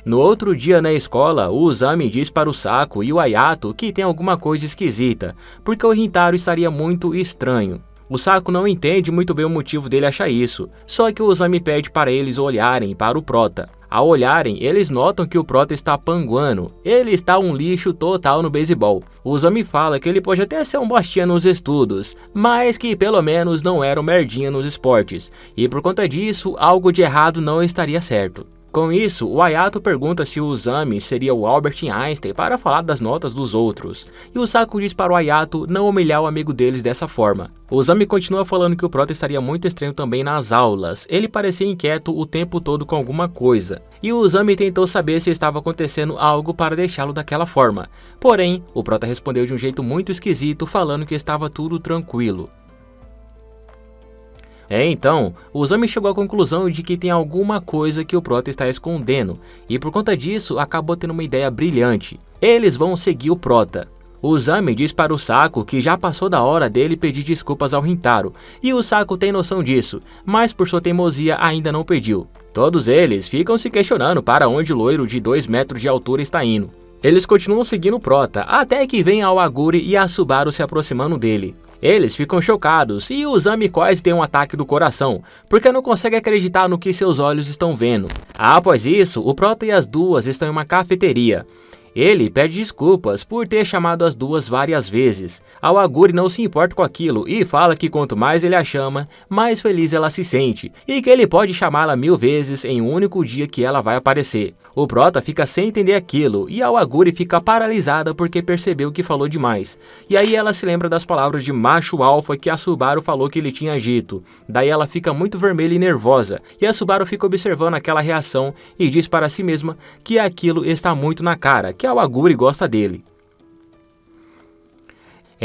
No outro dia na escola, o Uzami diz para o Saku e o Ayato que tem alguma coisa esquisita, porque o Rintaro estaria muito estranho. O Saku não entende muito bem o motivo dele achar isso, só que o Uzami pede para eles olharem para o prota. Ao olharem, eles notam que o prota está panguando, ele está um lixo total no beisebol. O Uzami fala que ele pode até ser um bostinha nos estudos, mas que pelo menos não era um merdinha nos esportes, e por conta disso, algo de errado não estaria certo. Com isso, o Ayato pergunta se o Uzami seria o Albert Einstein para falar das notas dos outros, e o Saku diz para o Ayato não humilhar o amigo deles dessa forma. O Uzami continua falando que o prota estaria muito estranho também nas aulas, ele parecia inquieto o tempo todo com alguma coisa, e o Uzami tentou saber se estava acontecendo algo para deixá-lo daquela forma. Porém, o prota respondeu de um jeito muito esquisito, falando que estava tudo tranquilo. Então, o Uzami chegou à conclusão de que tem alguma coisa que o prota está escondendo, e por conta disso acabou tendo uma ideia brilhante. Eles vão seguir o prota. O Uzami diz para o Saku que já passou da hora dele pedir desculpas ao Rintaro, e o Saku tem noção disso, mas por sua teimosia ainda não pediu. Todos eles ficam se questionando para onde o loiro de 2 metros de altura está indo. Eles continuam seguindo o prota, até que vem a Aoguri e a Subaru se aproximando dele. Eles ficam chocados e o Uzami quase tem um ataque do coração, porque não consegue acreditar no que seus olhos estão vendo. Após isso, o prota e as duas estão em uma cafeteria. Ele pede desculpas por ter chamado as duas várias vezes. A Aoguri não se importa com aquilo e fala que quanto mais ele a chama, mais feliz ela se sente, e que ele pode chamá-la 1000 vezes em um único dia que ela vai aparecer. O prota fica sem entender aquilo e a Aoguri fica paralisada porque percebeu que falou demais. E aí ela se lembra das palavras de macho alfa que a Subaru falou que ele tinha dito. Daí ela fica muito vermelha e nervosa, e a Subaru fica observando aquela reação e diz para si mesma que aquilo está muito na cara, que a Aoguri gosta dele.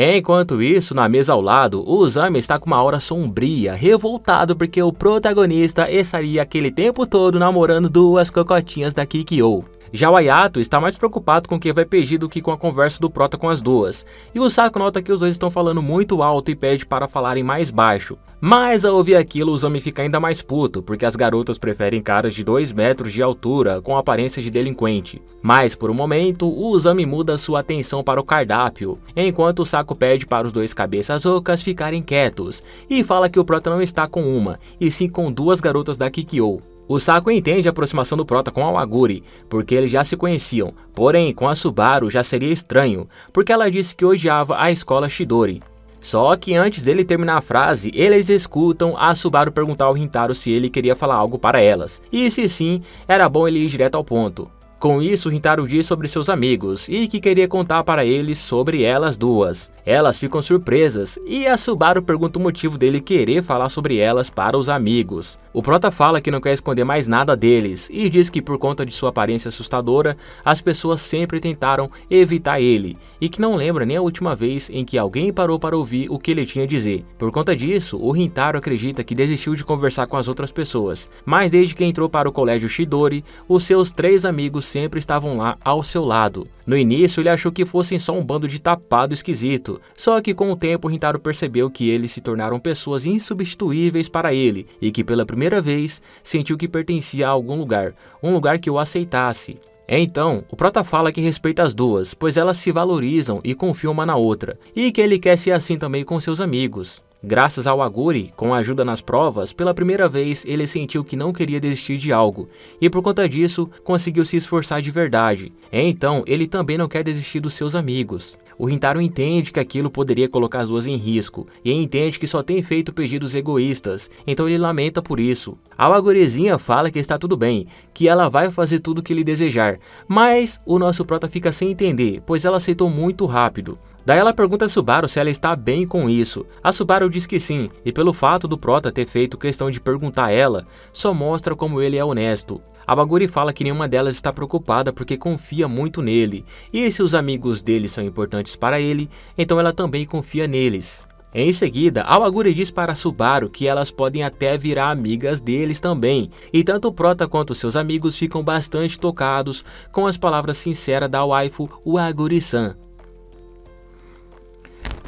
Enquanto isso, na mesa ao lado, o Uzami está com uma aura sombria, revoltado porque o protagonista estaria aquele tempo todo namorando duas cocotinhas da Kikyo. Já o Ayato está mais preocupado com o que vai pedir do que com a conversa do prota com as duas, e o Saku nota que os dois estão falando muito alto e pede para falarem mais baixo. Mas ao ouvir aquilo, o Uzami fica ainda mais puto, porque as garotas preferem caras de 2 metros de altura com aparência de delinquente. Mas por um momento, o Uzami muda sua atenção para o cardápio, enquanto o Saku pede para os dois cabeças ocas ficarem quietos, e fala que o prota não está com uma, e sim com 2 garotas da Kikyo. O Saku entende a aproximação do Prota com a Awaguri, porque eles já se conheciam, porém com a Subaru já seria estranho, porque ela disse que odiava a escola Chidori. Só que antes dele terminar a frase, eles escutam a Subaru perguntar ao Rintaro se ele queria falar algo para elas, e se sim, era bom ele ir direto ao ponto. Com isso, Rintaro diz sobre seus amigos e que queria contar para eles sobre elas duas. Elas ficam surpresas e a Subaru pergunta o motivo dele querer falar sobre elas para os amigos. O Prota fala que não quer esconder mais nada deles e diz que por conta de sua aparência assustadora, as pessoas sempre tentaram evitar ele e que não lembra nem a última vez em que alguém parou para ouvir o que ele tinha a dizer. Por conta disso, o Rintaro acredita que desistiu de conversar com as outras pessoas, mas desde que entrou para o colégio Chidori, os seus 3 amigos sempre estavam lá ao seu lado. No início ele achou que fossem só um bando de tapado esquisito, só que com o tempo Rintaro percebeu que eles se tornaram pessoas insubstituíveis para ele e que pela primeira vez sentiu que pertencia a algum lugar, um lugar que o aceitasse. Então, o Prota fala que respeita as duas, pois elas se valorizam e confiam uma na outra, e que ele quer ser assim também com seus amigos. Graças ao Awaguri, com a ajuda nas provas, pela primeira vez ele sentiu que não queria desistir de algo, e por conta disso, conseguiu se esforçar de verdade. Então, ele também não quer desistir dos seus amigos. O Rintaro entende que aquilo poderia colocar as duas em risco, e entende que só tem feito pedidos egoístas, então ele lamenta por isso. A Awagurizinha fala que está tudo bem, que ela vai fazer tudo o que ele desejar, mas o nosso Prota fica sem entender, pois ela aceitou muito rápido. Daí ela pergunta a Subaru se ela está bem com isso. A Subaru diz que sim, e pelo fato do Prota ter feito questão de perguntar a ela, só mostra como ele é honesto. A Awaguri fala que nenhuma delas está preocupada porque confia muito nele, e se os amigos dele são importantes para ele, então ela também confia neles. Em seguida, a Awaguri diz para a Subaru que elas podem até virar amigas deles também, e tanto o Prota quanto seus amigos ficam bastante tocados com as palavras sinceras da waifu Awaguri-san.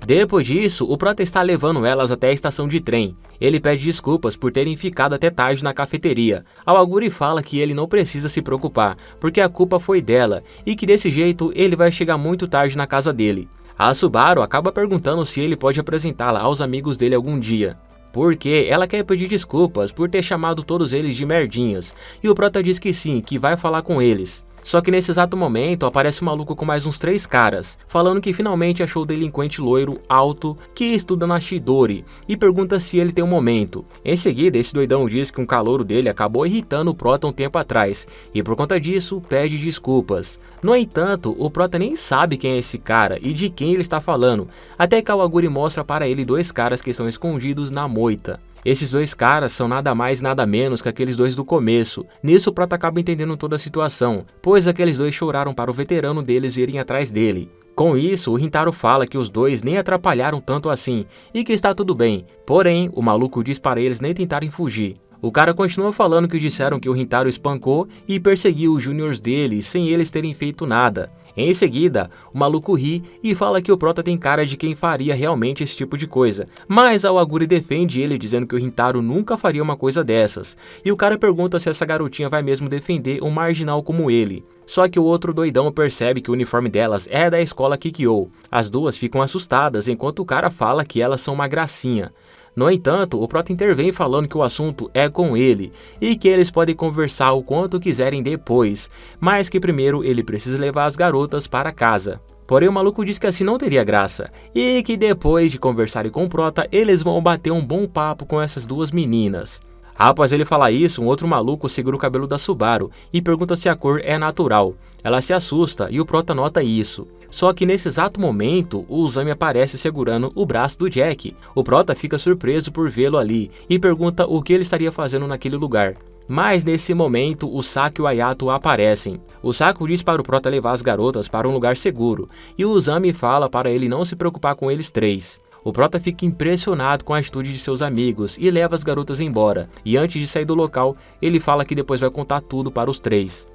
Depois disso, o Prota está levando elas até a estação de trem. Ele pede desculpas por terem ficado até tarde na cafeteria. A Awaguri fala que ele não precisa se preocupar, porque a culpa foi dela, e que desse jeito ele vai chegar muito tarde na casa dele. A Subaru acaba perguntando se ele pode apresentá-la aos amigos dele algum dia, porque ela quer pedir desculpas por ter chamado todos eles de merdinhas, e o Prota diz que sim, que vai falar com eles. Só que nesse exato momento aparece um maluco com mais uns 3 caras, falando que finalmente achou o delinquente loiro alto que estuda na Chidori e pergunta se ele tem um momento. Em seguida, esse doidão diz que um calouro dele acabou irritando o Prota um tempo atrás e por conta disso pede desculpas. No entanto, o Prota nem sabe quem é esse cara e de quem ele está falando, até que a Awaguri mostra para ele 2 caras que estão escondidos na moita. Esses 2 caras são nada mais nada menos que aqueles 2 do começo. Nisso o Prota acaba entendendo toda a situação, pois aqueles 2 choraram para o veterano deles irem atrás dele. Com isso, o Rintaro fala que os 2 nem atrapalharam tanto assim, e que está tudo bem, porém o maluco diz para eles nem tentarem fugir. O cara continua falando que disseram que o Rintaro espancou e perseguiu os júniors dele sem eles terem feito nada. Em seguida, o maluco ri e fala que o Prota tem cara de quem faria realmente esse tipo de coisa, mas a Awaguri defende ele dizendo que o Rintaro nunca faria uma coisa dessas, e o cara pergunta se essa garotinha vai mesmo defender um marginal como ele. Só que o outro doidão percebe que o uniforme delas é da escola Kikyo. As duas ficam assustadas enquanto o cara fala que elas são uma gracinha. No entanto, o Prota intervém falando que o assunto é com ele e que eles podem conversar o quanto quiserem depois, mas que primeiro ele precisa levar as garotas para casa. Porém o maluco diz que assim não teria graça e que depois de conversarem com o Prota, eles vão bater um bom papo com essas 2 meninas. Após ele falar isso, um outro maluco segura o cabelo da Subaru e pergunta se a cor é natural. Ela se assusta e o Prota nota isso. Só que nesse exato momento, o Uzami aparece segurando o braço do Jack. O Prota fica surpreso por vê-lo ali e pergunta o que ele estaria fazendo naquele lugar. Mas nesse momento, o Saki e o Ayato aparecem. O Saku diz para o Prota levar as garotas para um lugar seguro, e o Uzami fala para ele não se preocupar com eles 3. O Prota fica impressionado com a atitude de seus amigos e leva as garotas embora, e antes de sair do local, ele fala que depois vai contar tudo para os 3.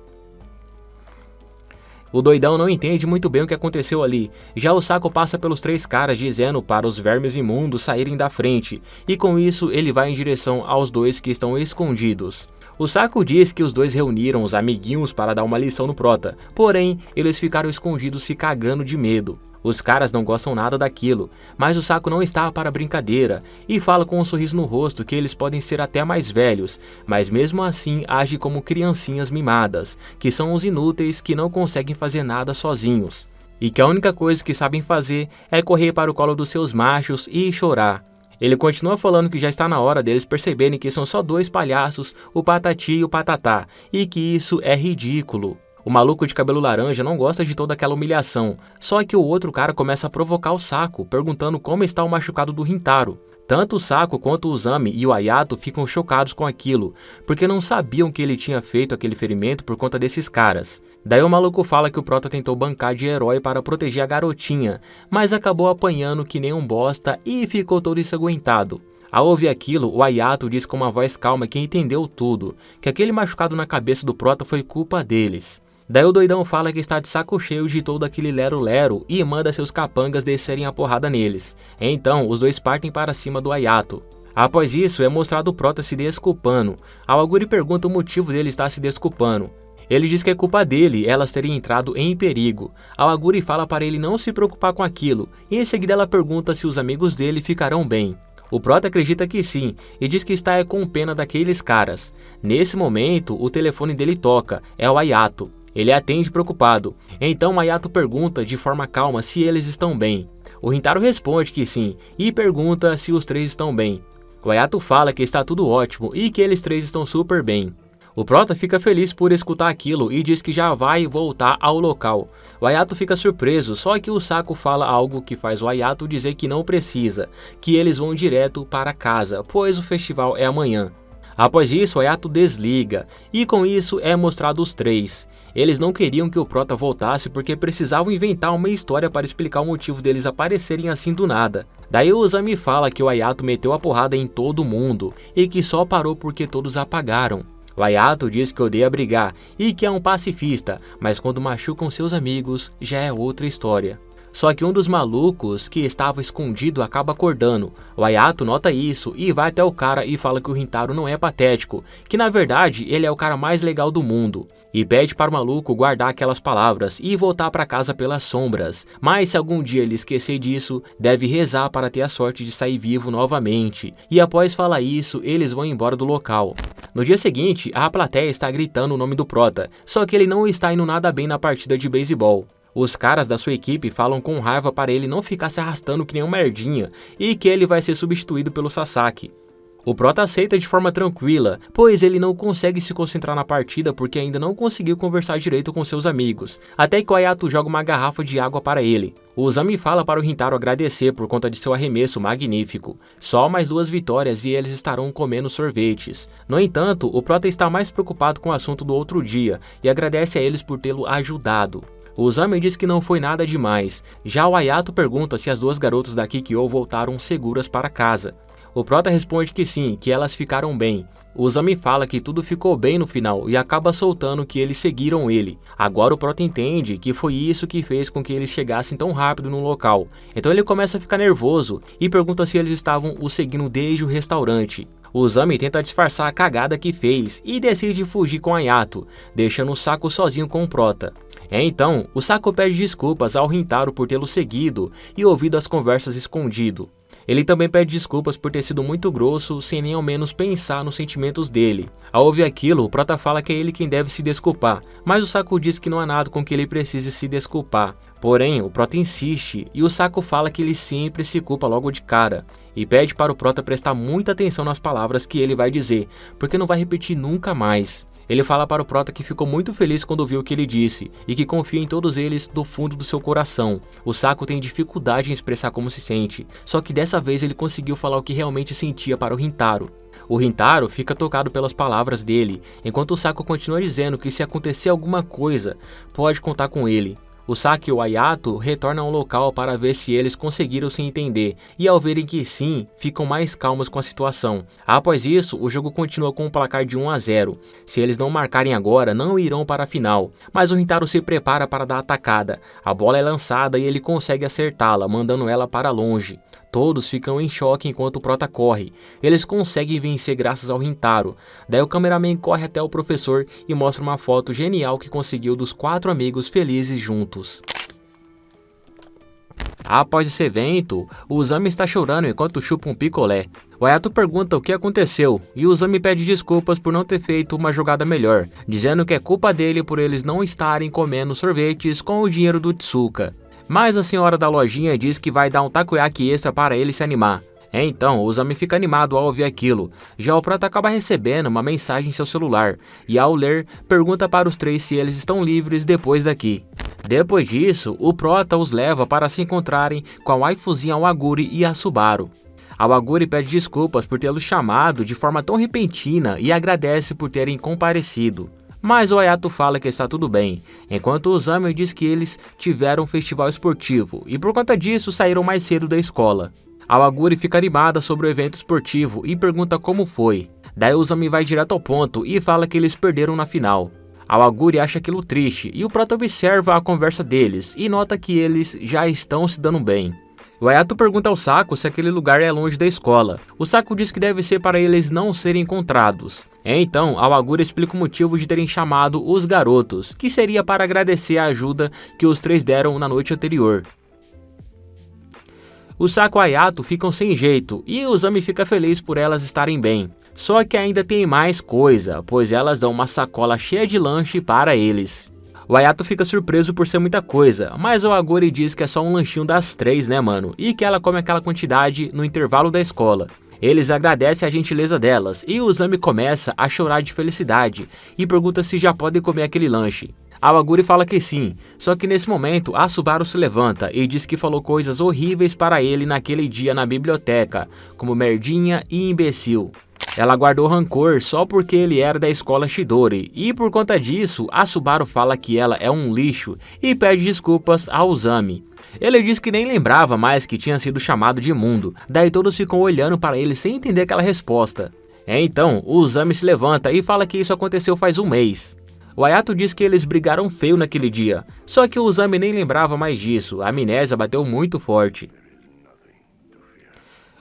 O doidão não entende muito bem o que aconteceu ali, já o Saku passa pelos 3 caras dizendo para os vermes imundos saírem da frente, e com isso ele vai em direção aos 2 que estão escondidos. O Saku diz que os 2 reuniram os amiguinhos para dar uma lição no Prota, porém eles ficaram escondidos se cagando de medo. Os caras não gostam nada daquilo, mas o Saco não está para brincadeira e fala com um sorriso no rosto que eles podem ser até mais velhos, mas mesmo assim age como criancinhas mimadas, que são os inúteis que não conseguem fazer nada sozinhos. E que a única coisa que sabem fazer é correr para o colo dos seus machos e chorar. Ele continua falando que já está na hora deles perceberem que são só dois palhaços, o Patati e o Patatá, e que isso é ridículo. O maluco de cabelo laranja não gosta de toda aquela humilhação, só que o outro cara começa a provocar o Saco, perguntando como está o machucado do Rintaro. Tanto o Saco quanto o Uzami e o Hayato ficam chocados com aquilo, porque não sabiam que ele tinha feito aquele ferimento por conta desses caras. Daí o maluco fala que o Prota tentou bancar de herói para proteger a garotinha, mas acabou apanhando que nem um bosta e ficou todo ensanguentado. Ao ouvir aquilo, o Hayato diz com uma voz calma que entendeu tudo, que aquele machucado na cabeça do Prota foi culpa deles. Daí o doidão fala que está de saco cheio de todo aquele lero-lero e manda seus capangas descerem a porrada neles. Então, os dois partem para cima do Hayato. Após isso, é mostrado o Prota se desculpando. A Aguri pergunta o motivo dele estar se desculpando. Ele diz que é culpa dele elas terem entrado em perigo. A Aguri fala para ele não se preocupar com aquilo, e em seguida ela pergunta se os amigos dele ficarão bem. O Prota acredita que sim, e diz que está com pena daqueles caras. Nesse momento, o telefone dele toca, é o Hayato. Ele atende preocupado. Então o Hayato pergunta de forma calma se eles estão bem. O Rintaro responde que sim, e pergunta se os três estão bem. O Hayato fala que está tudo ótimo e que eles três estão super bem. O Prota fica feliz por escutar aquilo e diz que já vai voltar ao local. O Hayato fica surpreso, só que o Saco fala algo que faz o Hayato dizer que não precisa, que eles vão direto para casa, pois o festival é amanhã. Após isso, o Hayato desliga, e com isso é mostrado os três. Eles não queriam que o Prota voltasse porque precisavam inventar uma história para explicar o motivo deles aparecerem assim do nada. Daí o Uzami fala que o Hayato meteu a porrada em todo mundo, e que só parou porque todos apagaram. O Hayato diz que odeia brigar, e que é um pacifista, mas quando machucam seus amigos, já é outra história. Só que um dos malucos que estava escondido acaba acordando. O Hayato nota isso e vai até o cara e fala que o Rintaro não é patético, que na verdade ele é o cara mais legal do mundo. E pede para o maluco guardar aquelas palavras e voltar para casa pelas sombras. Mas se algum dia ele esquecer disso, deve rezar para ter a sorte de sair vivo novamente. E após falar isso, eles vão embora do local. No dia seguinte, a plateia está gritando o nome do Prota, só que ele não está indo nada bem na partida de beisebol. Os caras da sua equipe falam com raiva para ele não ficar se arrastando que nem um merdinha e que ele vai ser substituído pelo Sasaki. O Prota aceita de forma tranquila, pois ele não consegue se concentrar na partida porque ainda não conseguiu conversar direito com seus amigos, até que o Hayato joga uma garrafa de água para ele. O Uzami fala para o Rintaro agradecer por conta de seu arremesso magnífico. Só mais 2 vitórias e eles estarão comendo sorvetes. No entanto, o Prota está mais preocupado com o assunto do outro dia e agradece a eles por tê-lo ajudado. O Uzami diz que não foi nada demais. Já o Hayato pergunta se as 2 garotas da Kikyo voltaram seguras para casa. O Prota responde que sim, que elas ficaram bem. O Uzami fala que tudo ficou bem no final e acaba soltando que eles seguiram ele. Agora o Prota entende que foi isso que fez com que eles chegassem tão rápido no local. Então ele começa a ficar nervoso e pergunta se eles estavam o seguindo desde o restaurante. O Uzami tenta disfarçar a cagada que fez e decide fugir com Hayato, deixando o Saco sozinho com o Prota. Então, o Saco pede desculpas ao Rintaro por tê-lo seguido e ouvido as conversas escondido. Ele também pede desculpas por ter sido muito grosso sem nem ao menos pensar nos sentimentos dele. Ao ouvir aquilo, o Prota fala que é ele quem deve se desculpar, mas o Saco diz que não há nada com que ele precise se desculpar. Porém, o Prota insiste e o Saco fala que ele sempre se culpa logo de cara. E pede para o Prota prestar muita atenção nas palavras que ele vai dizer, porque não vai repetir nunca mais. Ele fala para o Prota que ficou muito feliz quando viu o que ele disse, e que confia em todos eles do fundo do seu coração. O Saco tem dificuldade em expressar como se sente, só que dessa vez ele conseguiu falar o que realmente sentia para o Rintaro. O Rintaro fica tocado pelas palavras dele, enquanto o Saco continua dizendo que se acontecer alguma coisa, pode contar com ele. O Saki e o Hayato retornam ao local para ver se eles conseguiram se entender, e ao verem que sim, ficam mais calmos com a situação. Após isso, o jogo continua com um placar de 1-0. Se eles não marcarem agora, não irão para a final, mas o Rintaro se prepara para dar a atacada. A bola é lançada e ele consegue acertá-la, mandando ela para longe. Todos ficam em choque enquanto o Prota corre. Eles conseguem vencer graças ao Rintaro. Daí o cameraman corre até o professor e mostra uma foto genial que conseguiu dos 4 amigos felizes juntos. Após esse evento, o Uzami está chorando enquanto chupa um picolé. O Hayato pergunta o que aconteceu e o Uzami pede desculpas por não ter feito uma jogada melhor, dizendo que é culpa dele por eles não estarem comendo sorvetes com o dinheiro do Tsuka. Mas a senhora da lojinha diz que vai dar um takoyaki extra para ele se animar. Então, o Uzami fica animado ao ouvir aquilo. Já o prota acaba recebendo uma mensagem em seu celular e, ao ler, pergunta para os três se eles estão livres depois daqui. Depois disso, o prota os leva para se encontrarem com a waifuzinha Awaguri e a Subaru. A Awaguri pede desculpas por tê-los chamado de forma tão repentina e agradece por terem comparecido. Mas o Hayato fala que está tudo bem, enquanto o Uzami diz que eles tiveram um festival esportivo e por conta disso saíram mais cedo da escola. A Awaguri fica animada sobre o evento esportivo e pergunta como foi. Daí o Uzami vai direto ao ponto e fala que eles perderam na final. A Awaguri acha aquilo triste e o prota observa a conversa deles e nota que eles já estão se dando bem. O Hayato pergunta ao Saku se aquele lugar é longe da escola. O Saku diz que deve ser para eles não serem encontrados. Então, a Awaguri explica o motivo de terem chamado os garotos, que seria para agradecer a ajuda que os três deram na noite anterior. O Saku e o Hayato ficam sem jeito e o Uzami fica feliz por elas estarem bem. Só que ainda tem mais coisa, pois elas dão uma sacola cheia de lanche para eles. O Hayato fica surpreso por ser muita coisa, mas o Awaguri diz que é só um lanchinho das 3, né mano? E que ela come aquela quantidade no intervalo da escola. Eles agradecem a gentileza delas e o Uzami começa a chorar de felicidade e pergunta se já podem comer aquele lanche. A Awaguri fala que sim, só que nesse momento a Subaru se levanta e diz que falou coisas horríveis para ele naquele dia na biblioteca, como merdinha e imbecil. Ela guardou rancor só porque ele era da escola Chidori, e por conta disso, a Subaru fala que ela é um lixo e pede desculpas ao Uzami. Ele diz que nem lembrava mais que tinha sido chamado de imundo, daí todos ficam olhando para ele sem entender aquela resposta. Então, o Uzami se levanta e fala que isso aconteceu faz um mês. O Hayato diz que eles brigaram feio naquele dia, só que o Uzami nem lembrava mais disso, a amnésia bateu muito forte.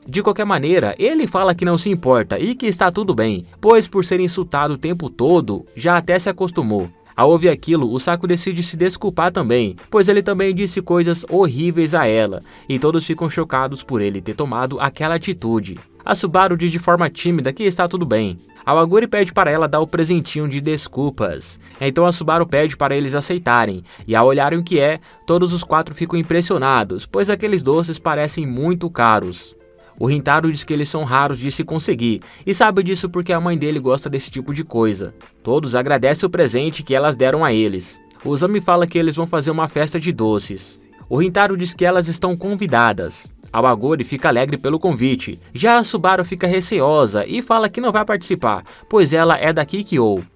De qualquer maneira, ele fala que não se importa e que está tudo bem, pois por ser insultado o tempo todo, já até se acostumou. Ao ouvir aquilo, o Saku decide se desculpar também, pois ele também disse coisas horríveis a ela, e todos ficam chocados por ele ter tomado aquela atitude. A Subaru diz de forma tímida que está tudo bem. A Awaguri pede para ela dar o presentinho de desculpas. Então a Subaru pede para eles aceitarem, e ao olharem o que é, todos os quatro ficam impressionados, pois aqueles doces parecem muito caros. O Rintaro diz que eles são raros de se conseguir, e sabe disso porque a mãe dele gosta desse tipo de coisa. Todos agradecem o presente que elas deram a eles. O Uzami fala que eles vão fazer uma festa de doces. O Rintaro diz que elas estão convidadas. A Awaguri fica alegre pelo convite, já a Subaru fica receosa e fala que não vai participar, pois ela é da Kikyo.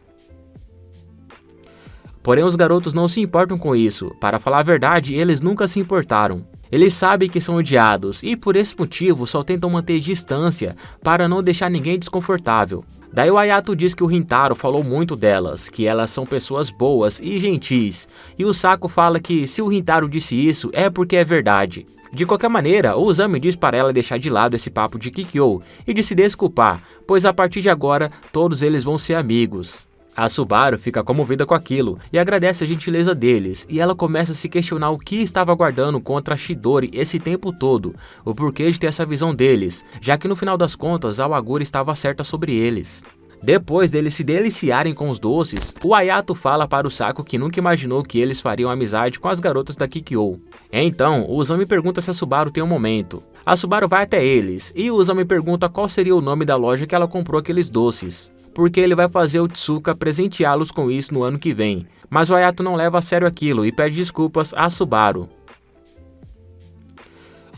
Porém os garotos não se importam com isso, para falar a verdade eles nunca se importaram. Eles sabem que são odiados e por esse motivo só tentam manter distância para não deixar ninguém desconfortável. Daí o Hayato diz que o Rintaro falou muito delas, que elas são pessoas boas e gentis, e o Saku fala que se o Rintaro disse isso é porque é verdade. De qualquer maneira, o Uzami diz para ela deixar de lado esse papo de Kikyo e de se desculpar, pois a partir de agora todos eles vão ser amigos. A Subaru fica comovida com aquilo e agradece a gentileza deles, e ela começa a se questionar o que estava guardando contra a Chidori esse tempo todo, o porquê de ter essa visão deles, já que no final das contas a Awaguri estava certa sobre eles. Depois deles se deliciarem com os doces, o Hayato fala para o Saku que nunca imaginou que eles fariam amizade com as garotas da Kikyo. Então, o Uzami pergunta se a Subaru tem um momento. A Subaru vai até eles, e o Uzami pergunta qual seria o nome da loja que ela comprou aqueles doces, porque ele vai fazer o Tsuka presenteá-los com isso no ano que vem. Mas o Hayato não leva a sério aquilo e pede desculpas a Subaru.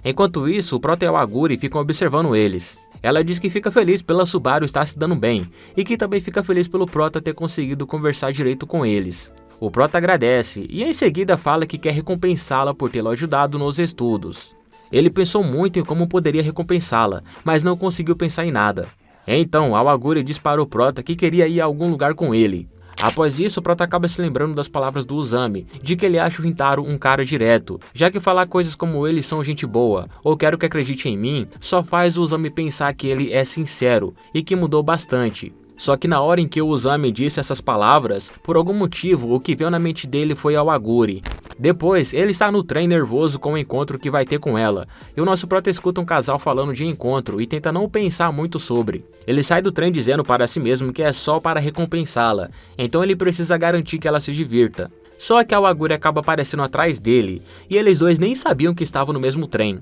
Enquanto isso, o Prota e a Awaguri ficam observando eles. Ela diz que fica feliz pela Subaru estar se dando bem, e que também fica feliz pelo Prota ter conseguido conversar direito com eles. O Prota agradece, e em seguida fala que quer recompensá-la por tê-lo ajudado nos estudos. Ele pensou muito em como poderia recompensá-la, mas não conseguiu pensar em nada. Então, a Awaguri diz para o Prota que queria ir a algum lugar com ele. Após isso, o Prota acaba se lembrando das palavras do Uzami, de que ele acha o Rintaro um cara direto, já que falar coisas como eles são gente boa, ou quero que acredite em mim, só faz o Uzami pensar que ele é sincero, e que mudou bastante. Só que na hora em que o Uzami disse essas palavras, por algum motivo, o que veio na mente dele foi a Awaguri. Depois, ele está no trem nervoso com o encontro que vai ter com ela, e o nosso prota escuta um casal falando de encontro e tenta não pensar muito sobre. Ele sai do trem dizendo para si mesmo que é só para recompensá-la, então ele precisa garantir que ela se divirta. Só que a Awaguri acaba aparecendo atrás dele, e eles dois nem sabiam que estavam no mesmo trem.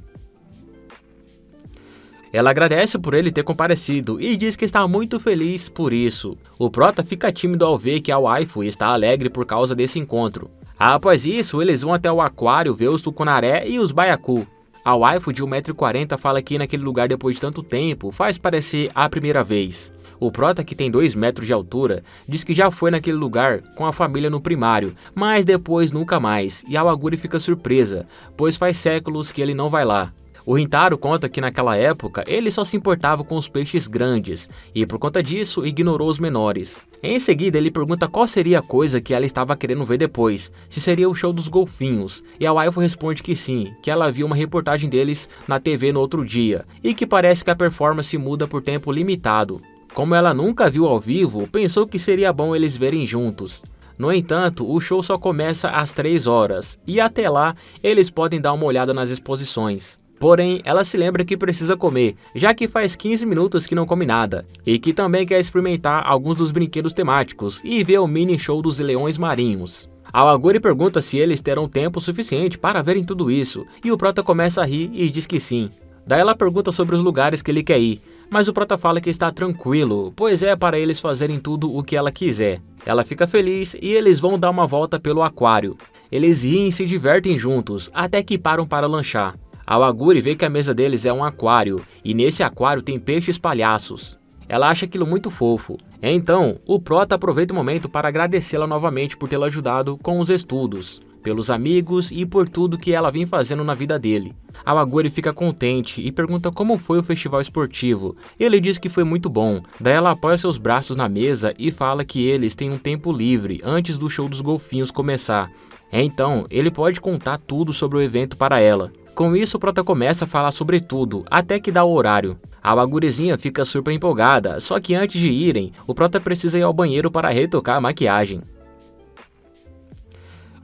Ela agradece por ele ter comparecido e diz que está muito feliz por isso. O prota fica tímido ao ver que a waifu está alegre por causa desse encontro. Após isso, eles vão até o aquário ver os tucunaré e os baiacu. A waifu de 1,40 m fala que ir naquele lugar depois de tanto tempo faz parecer a primeira vez. O prota, que tem 2 metros de altura, diz que já foi naquele lugar com a família no primário, mas depois nunca mais, e a Awaguri fica surpresa, pois faz séculos que ele não vai lá. O Rintaro conta que naquela época ele só se importava com os peixes grandes e por conta disso ignorou os menores. Em seguida ele pergunta qual seria a coisa que ela estava querendo ver depois, se seria o show dos golfinhos, e a waifu responde que sim, que ela viu uma reportagem deles na TV no outro dia e que parece que a performance muda por tempo limitado. Como ela nunca viu ao vivo, pensou que seria bom eles verem juntos. No entanto, o show só começa às 3 horas e até lá eles podem dar uma olhada nas exposições. Porém, ela se lembra que precisa comer, já que faz 15 minutos que não come nada, e que também quer experimentar alguns dos brinquedos temáticos e ver o mini show dos leões marinhos. A Awaguri pergunta se eles terão tempo suficiente para verem tudo isso, e o prota começa a rir e diz que sim. Daí ela pergunta sobre os lugares que ele quer ir, mas o prota fala que está tranquilo, pois é para eles fazerem tudo o que ela quiser. Ela fica feliz e eles vão dar uma volta pelo aquário. Eles riem e se divertem juntos, até que param para lanchar. A Awaguri vê que a mesa deles é um aquário, e nesse aquário tem peixes palhaços. Ela acha aquilo muito fofo. Então, o prota aproveita o momento para agradecê-la novamente por tê-la ajudado com os estudos, pelos amigos e por tudo que ela vem fazendo na vida dele. A Awaguri fica contente e pergunta como foi o festival esportivo. Ele diz que foi muito bom. Daí ela apoia seus braços na mesa e fala que eles têm um tempo livre antes do show dos golfinhos começar. Então, ele pode contar tudo sobre o evento para ela. Com isso, o prota começa a falar sobre tudo, até que dá o horário. A Awagurizinha fica super empolgada, só que antes de irem, o prota precisa ir ao banheiro para retocar a maquiagem.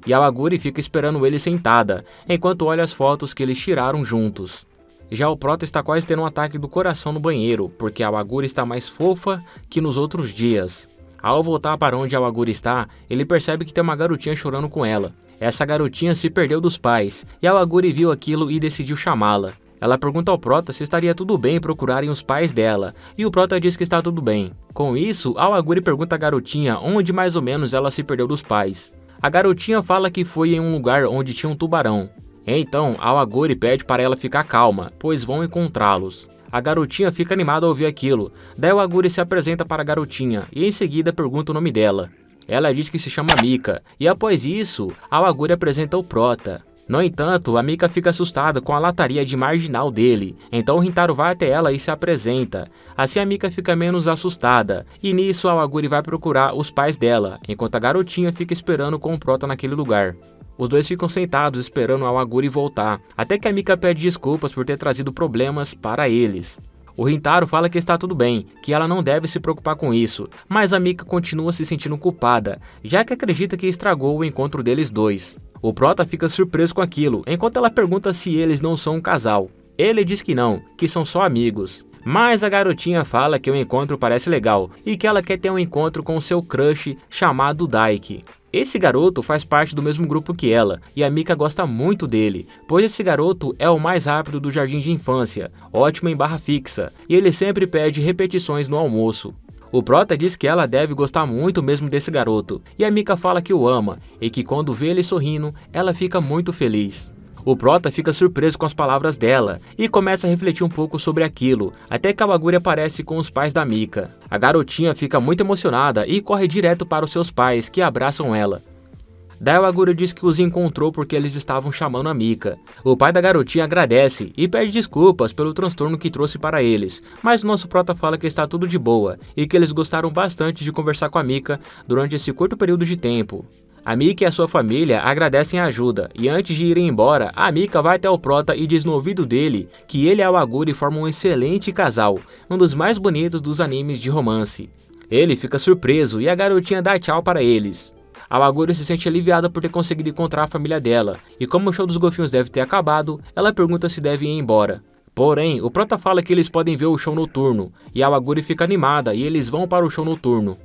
E a Awaguri fica esperando ele sentada, enquanto olha as fotos que eles tiraram juntos. Já o prota está quase tendo um ataque do coração no banheiro, porque a Awaguri está mais fofa que nos outros dias. Ao voltar para onde a Awaguri está, ele percebe que tem uma garotinha chorando com ela. Essa garotinha se perdeu dos pais, e a Awaguri viu aquilo e decidiu chamá-la. Ela pergunta ao prota se estaria tudo bem procurarem os pais dela, e o prota diz que está tudo bem. Com isso, a Awaguri pergunta à garotinha onde mais ou menos ela se perdeu dos pais. A garotinha fala que foi em um lugar onde tinha um tubarão. Então, a Awaguri pede para ela ficar calma, pois vão encontrá-los. A garotinha fica animada ao ouvir aquilo, daí a Awaguri se apresenta para a garotinha e em seguida pergunta o nome dela. Ela diz que se chama Mika, e após isso, a Awaguri apresenta o prota. No entanto, a Mika fica assustada com a lataria de marginal dele, então o Rintaro vai até ela e se apresenta. Assim a Mika fica menos assustada, e nisso a Awaguri vai procurar os pais dela, enquanto a garotinha fica esperando com o prota naquele lugar. Os dois ficam sentados esperando a Awaguri voltar, até que a Mika pede desculpas por ter trazido problemas para eles. O Rintaro fala que está tudo bem, que ela não deve se preocupar com isso, mas a Mika continua se sentindo culpada, já que acredita que estragou o encontro deles dois. O prota fica surpreso com aquilo, enquanto ela pergunta se eles não são um casal. Ele diz que não, que são só amigos. Mas a garotinha fala que o encontro parece legal, e que ela quer ter um encontro com seu crush chamado Daiki. Esse garoto faz parte do mesmo grupo que ela, e a Mika gosta muito dele, pois esse garoto é o mais rápido do jardim de infância, ótimo em barra fixa, e ele sempre pede repetições no almoço. O prota diz que ela deve gostar muito mesmo desse garoto, e a Mika fala que o ama, e que quando vê ele sorrindo, ela fica muito feliz. O prota fica surpreso com as palavras dela e começa a refletir um pouco sobre aquilo, até que a Awaguri aparece com os pais da Mika. A garotinha fica muito emocionada e corre direto para os seus pais, que abraçam ela. Daí a Awaguri diz que os encontrou porque eles estavam chamando a Mika. O pai da garotinha agradece e pede desculpas pelo transtorno que trouxe para eles, mas o nosso prota fala que está tudo de boa e que eles gostaram bastante de conversar com a Mika durante esse curto período de tempo. A Mika e a sua família agradecem a ajuda, e antes de irem embora, a Mika vai até o prota e diz no ouvido dele que ele e a Awaguri formam um excelente casal, um dos mais bonitos dos animes de romance. Ele fica surpreso e a garotinha dá tchau para eles. A Waguri se sente aliviada por ter conseguido encontrar a família dela, e como o show dos golfinhos deve ter acabado, ela pergunta se deve ir embora. Porém, o prota fala que eles podem ver o show noturno, e a Waguri fica animada e eles vão para o show noturno.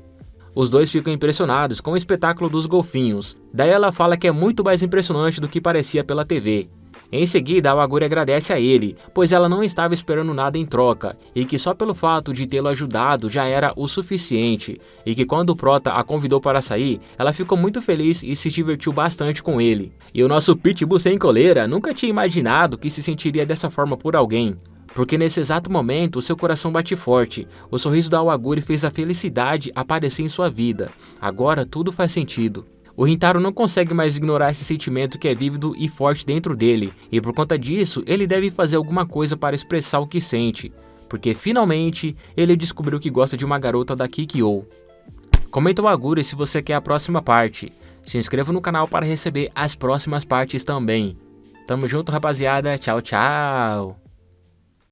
Os dois ficam impressionados com o espetáculo dos golfinhos, daí ela fala que é muito mais impressionante do que parecia pela TV. Em seguida, a Waguri agradece a ele, pois ela não estava esperando nada em troca, e que só pelo fato de tê-lo ajudado já era o suficiente, e que quando o prota a convidou para sair, ela ficou muito feliz e se divertiu bastante com ele. E o nosso Pitbull sem coleira nunca tinha imaginado que se sentiria dessa forma por alguém. Porque nesse exato momento o seu coração bate forte, o sorriso da Waguri fez a felicidade aparecer em sua vida. Agora tudo faz sentido. O Rintaro não consegue mais ignorar esse sentimento que é vívido e forte dentro dele, e por conta disso ele deve fazer alguma coisa para expressar o que sente, porque finalmente ele descobriu que gosta de uma garota da Kikyo. Comenta o Waguri se você quer a próxima parte, se inscreva no canal para receber as próximas partes também. Tamo junto, rapaziada, tchau, tchau!